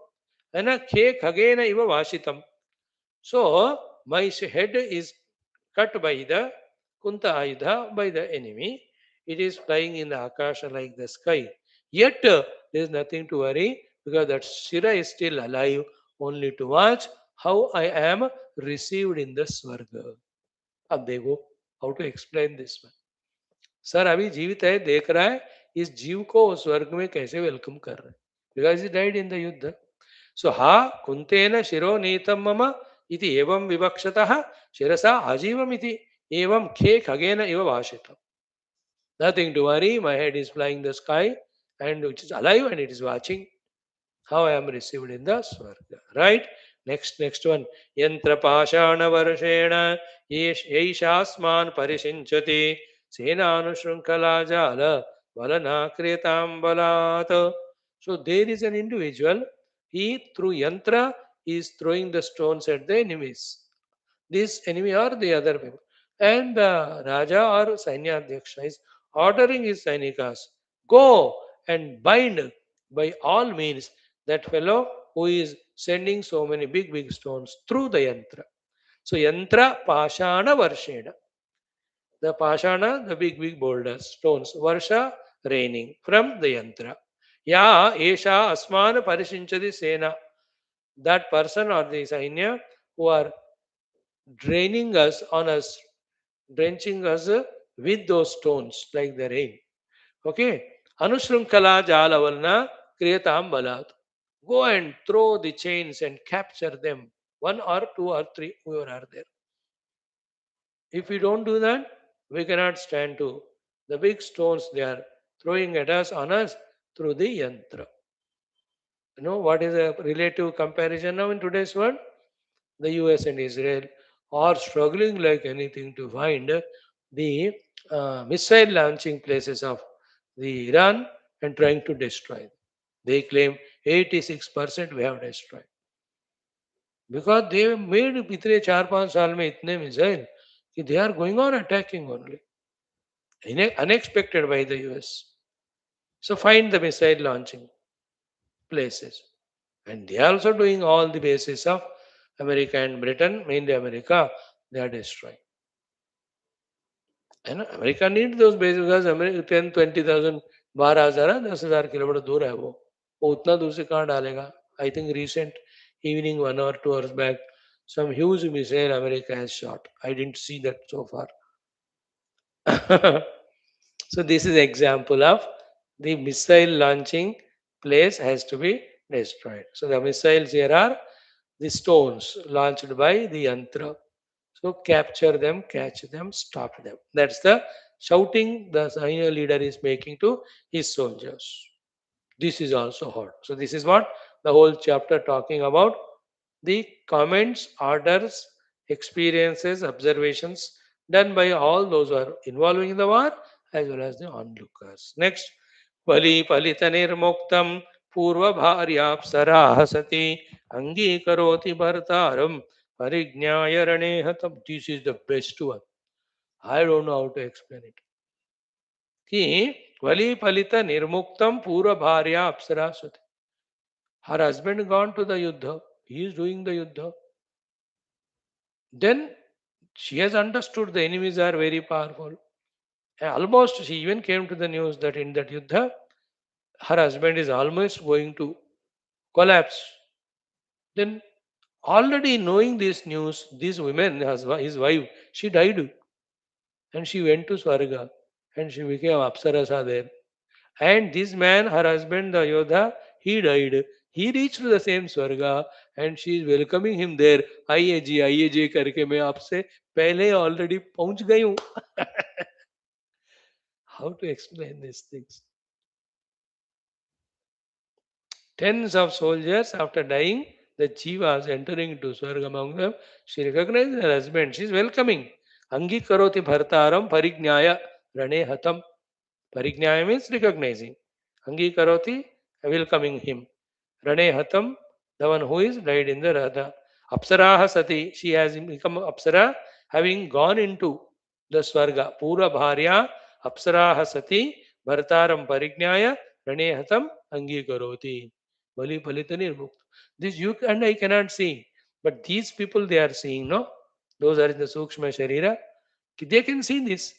Ana khe khagena iva vashitam. So, my head is cut by the kunta ayudha, by the enemy. It is flying in the akasha like the sky. Yet, there is nothing to worry because that Shira is still alive only to watch how I am received in the Swarga. अब देखो how to explain this one. Sir अभी जीवित है देख रहा है इस जीव को स्वर्ग में कैसे वेलकम कर रहे हैं because he died in the युद्ध सो हा कुंतेन शिरो नीतम मम इति एवं विवक्षतः शिरसा आजीवम इति एवं खे खगेन इव भाषितम्. Nothing to worry, my head is flying the sky and which is alive and it is watching how I am received in the Swarga. Right? Next one. Yantra Pashana Varshena Yeshasman Parishinchati Senanu Shrunkala Jala Valana Kriyatam Balat. So there is an individual, he through yantra is throwing the stones at the enemies. This enemy or the other people. And the Raja or Sainyadhyaksha is ordering his Sainikas, go and bind by all means that fellow who is sending so many big, big stones through the yantra. So yantra pashana varshena. The pashana, the big, big boulders, stones, varsha, raining from the yantra. Ya esha asman parishinchadi sena. That person or the sainya who are draining us on us, drenching us with those stones like the rain. Okay. Anushrunkala jalavalna kriyatam balat. Go and throw the chains and capture them. One or two or three, whoever are there. If we don't do that, we cannot stand to the big stones they are throwing at us on us through the yantra. You know what is a relative comparison now in today's world? The US and Israel are struggling like anything to find the missile launching places of the Iran and trying to destroy them. They claim 86% we have destroyed. Because they made पिछले 4-5 साल में इतने missile कि they are going on attacking only. Unexpected by the US. So find the missile launching places. And they are also doing all the bases of America and Britain, mainly America, they are destroying. And America needs those bases because America 10, 20,000, 12,000, 10,000 kilometre दूर है वो उतना दूर से कहाँ डालेगा? I think recent evening 1 or 2 hours back, some huge missile America has shot. I didn't see that so far. So this is example of the missile launching place has to be destroyed. So the missiles here are the stones launched by the yantra. So capture them, catch them, stop them. That's the shouting the senior leader is making to his soldiers. This is also hard. So this is what the whole chapter talking about. The comments, orders, experiences, observations done by all those who are involving in the war as well as the onlookers. Next, Vali Palita Nirmuktam Purva Bharyapsara Sati Angikaroti Bhartaram Parignyaya Rane Hatam. This is the best one. I don't know how to explain it. Ki Vali Palita Nirmuktam Purva Bharyapsara Sati. Her husband gone to the Yuddha. He is doing the Yuddha. Then she has understood the enemies are very powerful. And almost she even came to the news that in that Yuddha, her husband is almost going to collapse. Then, already knowing this news, this woman, his wife, she died and she went to Swarga and she became Apsarasa there. And this man, her husband, the Yodha, he died. He reached the same Swarga and she is welcoming him there. आइए जी करके मैं आपसे पहले already पहुंच गई हूँ. How to explain these things? Tens of soldiers, after dying, the Jivas entering into Swarga among them, she recognized her husband. She is welcoming. Angi karoti bhartaram parignyaya rane hatam. Parignyaya means recognizing. Angi karoti, welcoming him. Rane hatam, the one who is died in the Radha. Apsaraha sati, she has become Apsara, having gone into the Swarga. Pura bharya, Apsaraha sati, bhartaram parignyaya rane hatam angi karoti. Bali Palitani book. This you and I cannot see. But these people they are seeing, no? Those are in the Sukshma Sharira. They can see this.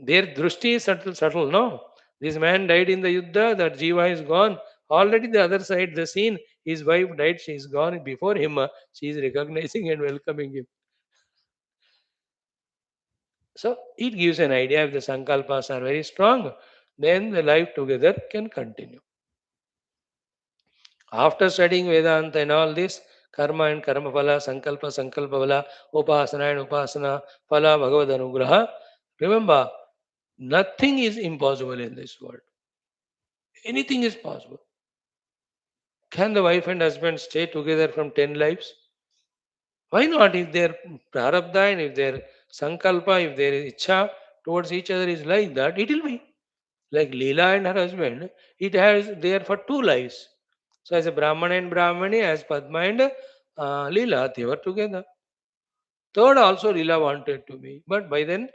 Their drushti is subtle, subtle, no? This man died in the Yuddha, that Jiva is gone. Already the other side, the scene, his wife died, she is gone. Before him, she is recognizing and welcoming him. So it gives an idea if the Sankalpas are very strong, then the life together can continue. After studying Vedanta and all this, karma and karma phala, sankalpa phala, upasana and upasana phala, bhagavad anugraha, remember, nothing is impossible in this world. Anything is possible. Can the wife and husband stay together from 10 lives? Why not? If their prarabdha and if their sankalpa, if their ichha towards each other is like that, it will be. Like Leela and her husband, it has there for 2 lives. So as a Brahman and Brahmani, as Padma and Leela, they were together. Third also Leela wanted to be, but by then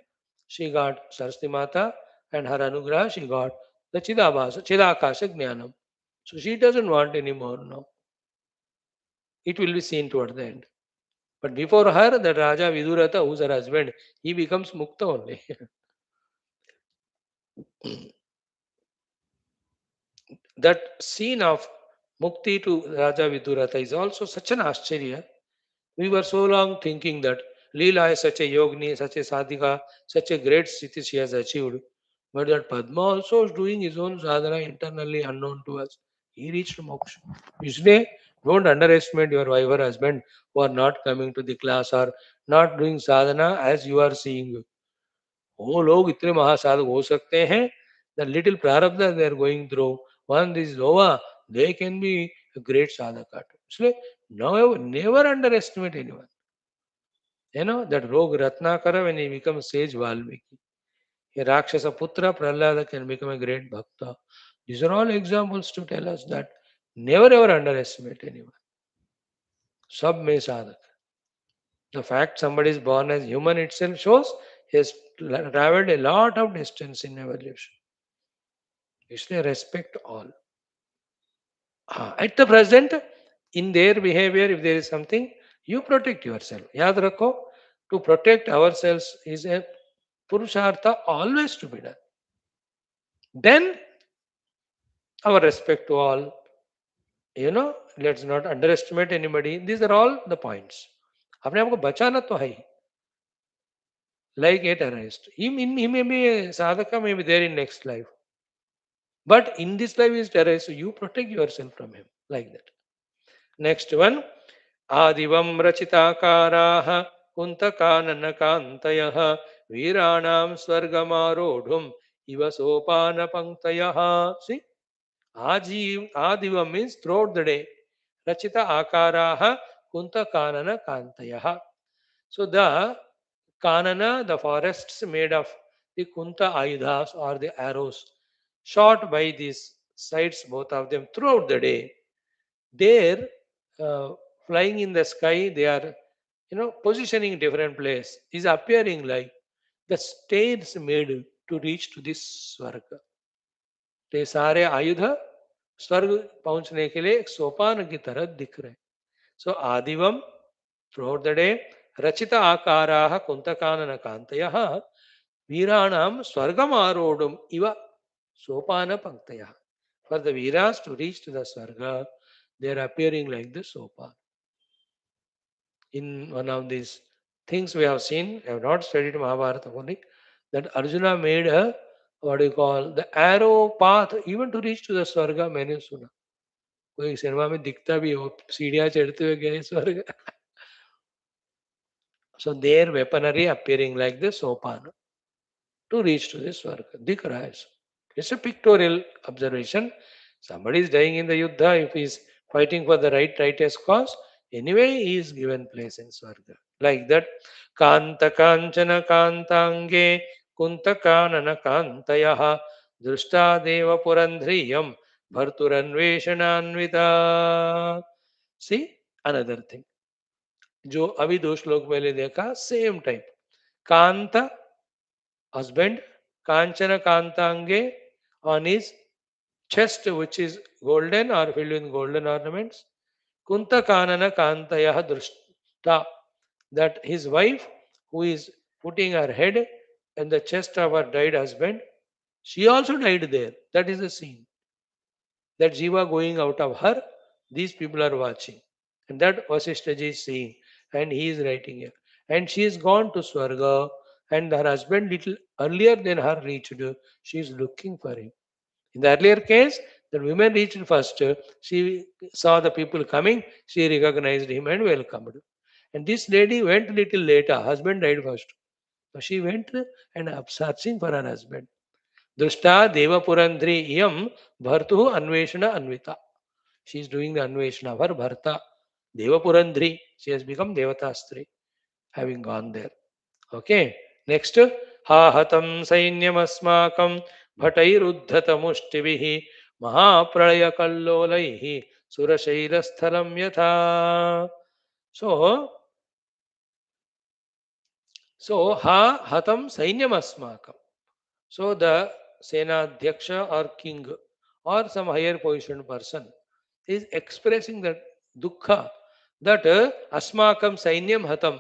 she got Saraswati Mata and her Anugraha, she got the Chidabhasa, Chidakasha Jnanam. So she doesn't want any more now. It will be seen toward the end. But before her, the Raja Viduratha, who's her husband, he becomes Mukta only. That scene of Mukti to Raja Viduratha is also such an Ascharya. We were so long thinking that Leela is such a yogini, such a sadhika, such a great sthiti she has achieved. But that Padma also is doing his own sadhana internally unknown to us. He reached moksha. Usually, don't underestimate your wife or husband who are not coming to the class or not doing sadhana as you are seeing. वो लोग इतने महासाधक हो सकते हैं. The little prarabdha they are going through, once this is over, they can be a great sadhaka. इसलिए never underestimate anyone. You know that Rog Ratnakara, when he becomes sage Valmiki, a Rakshasa Putra Prahlada can become a great bhakta. These are all examples to tell us that never ever underestimate anyone. Sab mein sadhak. The fact somebody is born as human itself shows he has traveled a lot of distance in evolution. इसलिए respect all. At the present, in their behavior, if there is something, you protect yourself. याद रखो, to protect ourselves is a purushartha always to be done. Then our respect to all, let's not underestimate anybody. These are all the points. अपने आप को बचाना तो है ही. Like a terrorist, he may be a sadhaka, may be there in next life, but in this life he is terrorist, so you protect yourself from him like that. Next one, आदिवं रचिताकाराः कुन्तकाननकान्तयः वीराणां स्वर्गमारोढुम् इव सोपानपङ्क्तयः. See, Adivam means throughout the day. Rachita akaraha kunta kanana kantayah. So the kanana, the forests made of the kunta ayudhas or the arrows, shot by these sides, both of them throughout the day. They're uh, flying in the sky. They are, positioning in different place. Is appearing like the stairs made to reach to this swarga. ये सारे आयुध स्वर्ग पहुंचने के लिए एक सोपान की तरह दिख रहे. सो आदिवम थ्रूआउट द डे रचित आकाराः कुंतकानन कांतयः वीराणाम स्वर्गम आरोढ़ुम इव सोपान पंक्तयः. For the Veeras to reach to the Swarga, they are appearing like the sopan. In one of these things we have seen, I have not studied Mahabharata only, that Arjuna made a, what do you call, the arrow path even to reach to the Swarga. मैंने सुना कोई cinema में दिखता भी हो सीढ़ियां चढ़ते हुए गए स्वर्ग. So their weaponry appearing like the sopan to reach to the Swarga. दिख रहा है. It's a pictorial observation. Somebody is dying in the Yuddha. If he is fighting for the righteous cause, anyway he is given place in Swarga. Like that, Kanta Kanchana Kantange Kuntakanana Kantayaha Drushta Deva Purandriyam Bharturanveshananvita. See, another thing. जो अभी दो श्लोक पहले देखा, same type. Kant husband, Kanchana Kantange on his chest, which is golden or filled with golden ornaments. Kunta Kanana Kantayah Drushta, that his wife, who is putting her head in the chest of her dead husband, she also died there. That is the scene. That Jiva going out of her, these people are watching. And that Vasishthaji is seeing. And he is writing here. And she is gone to Swarga. And her husband, little earlier than her reached, she is looking for him. In the earlier case, the women reached first. She saw the people coming. She recognized him and welcomed. And this lady went little later. Husband died first. So she went and searching for her husband. Drushta Devapurandri Iyam Bhartuhu Anveshana Anvita. She is doing the Anveshana of her Bharta. Devapurandri. She has become Devatastri, having gone there. Okay. Next. Ha hatam sainyam asmakam भटैरुद्धतमुष्टिभिः महाप्रलयकल्लोलैः सुरशैलस्थलं यथा. So ha hatam sainyam asmakam. So the Senadhyaksha or king or some higher positioned person is expressing that dukkha that asmakam sainyam hatam,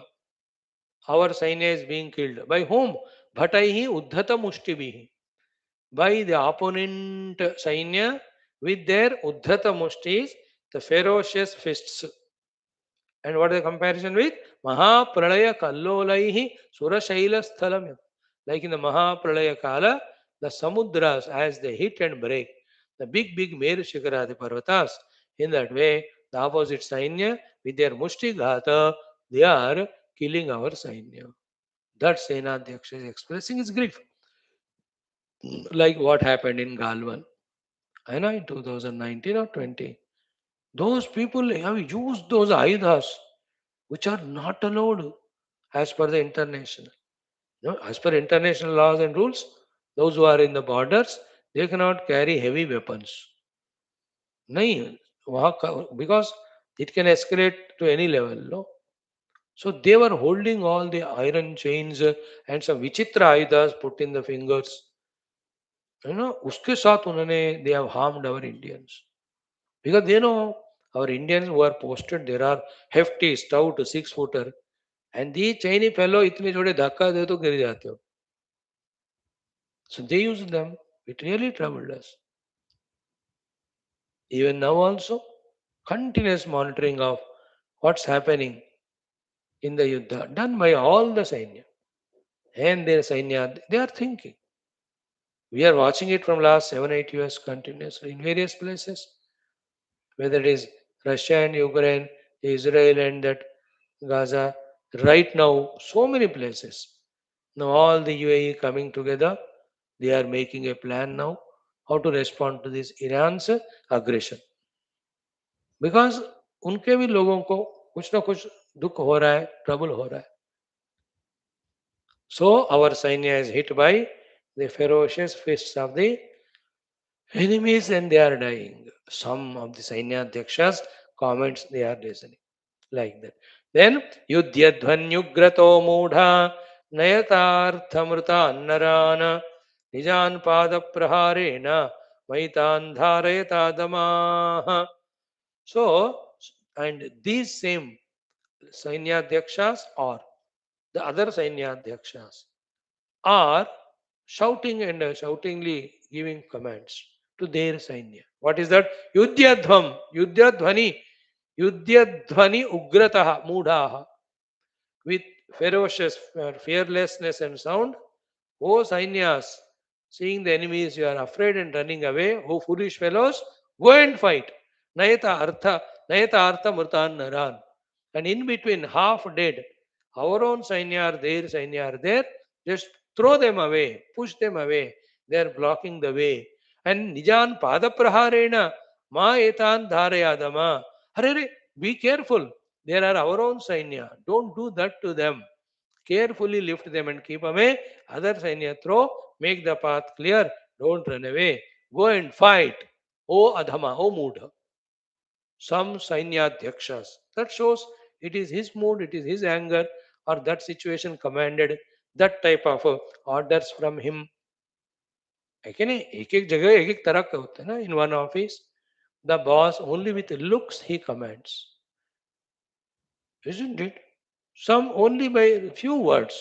our Sainya is being killed. By whom? Bhataihi uddhata mushtibihi. By the opponent Sainya with their uddhata mushtis, the ferocious fists. And what is the comparison with? Maha pralaya kallolaihi surashaila sthalam. Like in the Maha pralaya kala, the samudras as they hit and break, the big Meru Shikaradi Parvatas. In that way, the opposite Sainya with their mushti ghata, they are killing our Sainya. That Senadhyaksha is expressing his grief. Like what happened in Galwan, I know in 2019 or 20. Those people have used those ayudhas which are not allowed as per the international. As per international laws and rules, those who are in the borders, they cannot carry heavy weapons. नहीं, because it can escalate to any level. No? So they were holding all the iron chains and some vichitra ayudhas put in the fingers. उसके साथ उन्होंने they have harmed our Indians because they know our Indians who are posted there are hefty, stout, 6-footer and the Chinese fellow इतने छोटे धक्का दे तो गिर जाते हो. So they use them. It really troubled us. Even now also, continuous monitoring of what's happening in the Yuddha done by all the Sainya and their Sainya. They are thinking. We are watching it from last 7-8 years continuously in various places, whether it is Russia and Ukraine, Israel and that Gaza. Right now, so many places. Now all the UAE coming together, they are making a plan now how to respond to this Iran's aggression. Because उनके भी लोगों को कुछ ना कुछ दुख हो रहा है, ट्रबल हो रहा है. So our Sainya is hit by the ferocious fists of the enemies and they are dying. Some of the Sainya Dhyaksha's comments they are listening like that. Then Yuddhyadhvanyugrato Mudha Nayatarthamruta Annarana Nijan Pada Praharena Maitan Dharayatadamaha. So, and these same Sainyadhyakshas or the other Sainyadhyakshas are shouting and shoutingly giving commands to their Sainya. What is that? Yuddhyadhvam, Yuddhyadhvani, Yuddhyadhvani Ugrataha, Mudhaha. With ferocious fearlessness and sound, O Sainyas, seeing the enemies, you are afraid and running away. O foolish fellows, go and fight. Nayata Artha Murtan Naran. And in between, half dead, our own Sainya are there, Sainya are there. Just throw them away, push them away. They are blocking the way. And Nijan Padapraharena, Ma Etan Dharayadama. Hare, be careful. There are our own Sainya. Don't do that to them. Carefully lift them and keep away. Other Sainya throw, make the path clear. Don't run away. Go and fight. O Adhama, O Mudha. Some Sainyadhyakshas. That shows it is his mood, it is his anger, or that situation commanded that type of orders from him. है नहीं एक एक जगह एक एक तरह का होता है ना in one office the boss only with looks he commands isn't it? Some only by few words.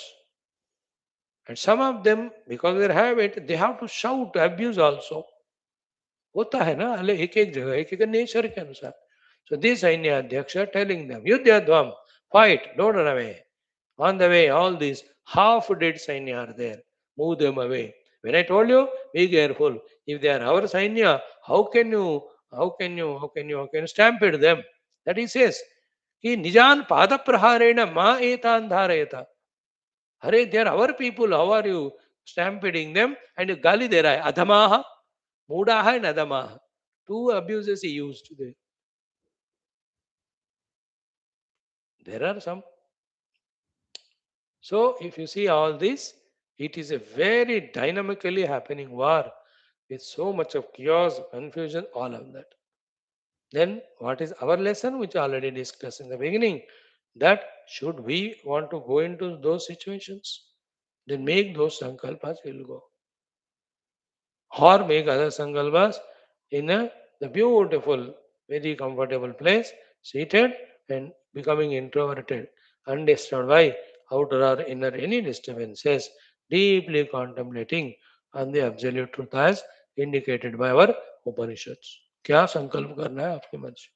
And some of them, because they have it, they have to shout, abuse also. होता है ना अले एक एक जगह एक एक nature के अनुसार. So this Sainya Adhyaksha telling them, Yuddhyadhvam, fight, don't run away. On the way, all these half-dead Sainya are there. Move them away. When I told you, be careful. If they are our Sainya, how can you stampede them? That he says, कि निजान पाद प्रहारेण मा एतान धारयता. अरे they are our people. How are you stampeding them? And गाली दे रहा है. अधमाह, मूढ़ाह and अधमाह. Two abuses he used there. There are some. So if you see all this, it is a very dynamically happening war with so much of chaos, confusion, all of that. Then what is our lesson, which I already discussed in the beginning? That should we want to go into those situations, then make those sankalpas will go. Or make other sankalpas in the beautiful, very comfortable place, seated and becoming introverted, undisturbed by outer or inner any disturbances, deeply contemplating on the absolute truth as indicated by our Upanishads. क्या संकल्प करना है आपके मन से?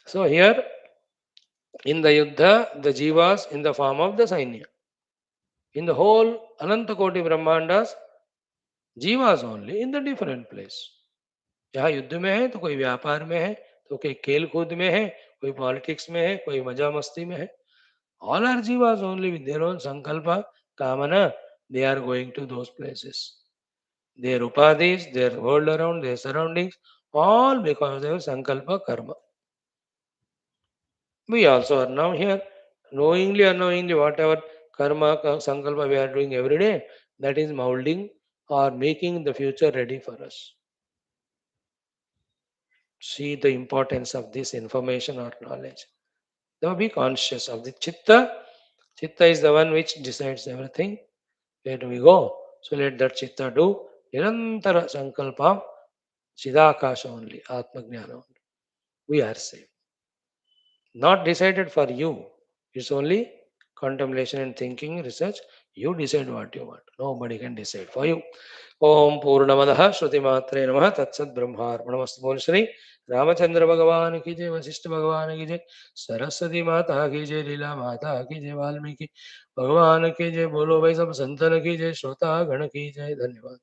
So here in the Yuddha, the Jivas in the form of the Sainya. In the whole Ananta Koti Brahmandas, Jivas only in the different place. यहाँ युद्ध में है तो कोई व्यापार में है, तो कोई खेल कूद में है, कोई पॉलिटिक्स में है, कोई मजा मस्ती में है. All are Jivas only with their own sankalpa, kamana, they are going to those places. Their upadhis, their world around, their surroundings, all because of their sankalpa karma. We also are now here, knowingly or unknowingly, whatever karma, sankalpa we are doing every day, that is molding or making the future ready for us. See the importance of this information or knowledge. Now be conscious of the chitta. Chitta is the one which decides everything. Where do we go? So let that chitta do nirantara sankalpa chidakasha only, atma jnana only. We are safe. Not decided for you. It's only contemplation and thinking, research. You decide what you want. Nobody can decide for you. ओम पूर्णमदः श्रुतिमात्रे नमः तत्सत् ब्रह्मार्पणमस्तु. बोल श्री रामचंद्र भगवान की जय, वशिष्ठ भगवान की जय, सरस्वती माता की जय, लीला माता की जय, वाल्मीकि भगवान की जय. बोलो भाई सब संतन की जय, श्रोता गण की जय. धन्यवाद.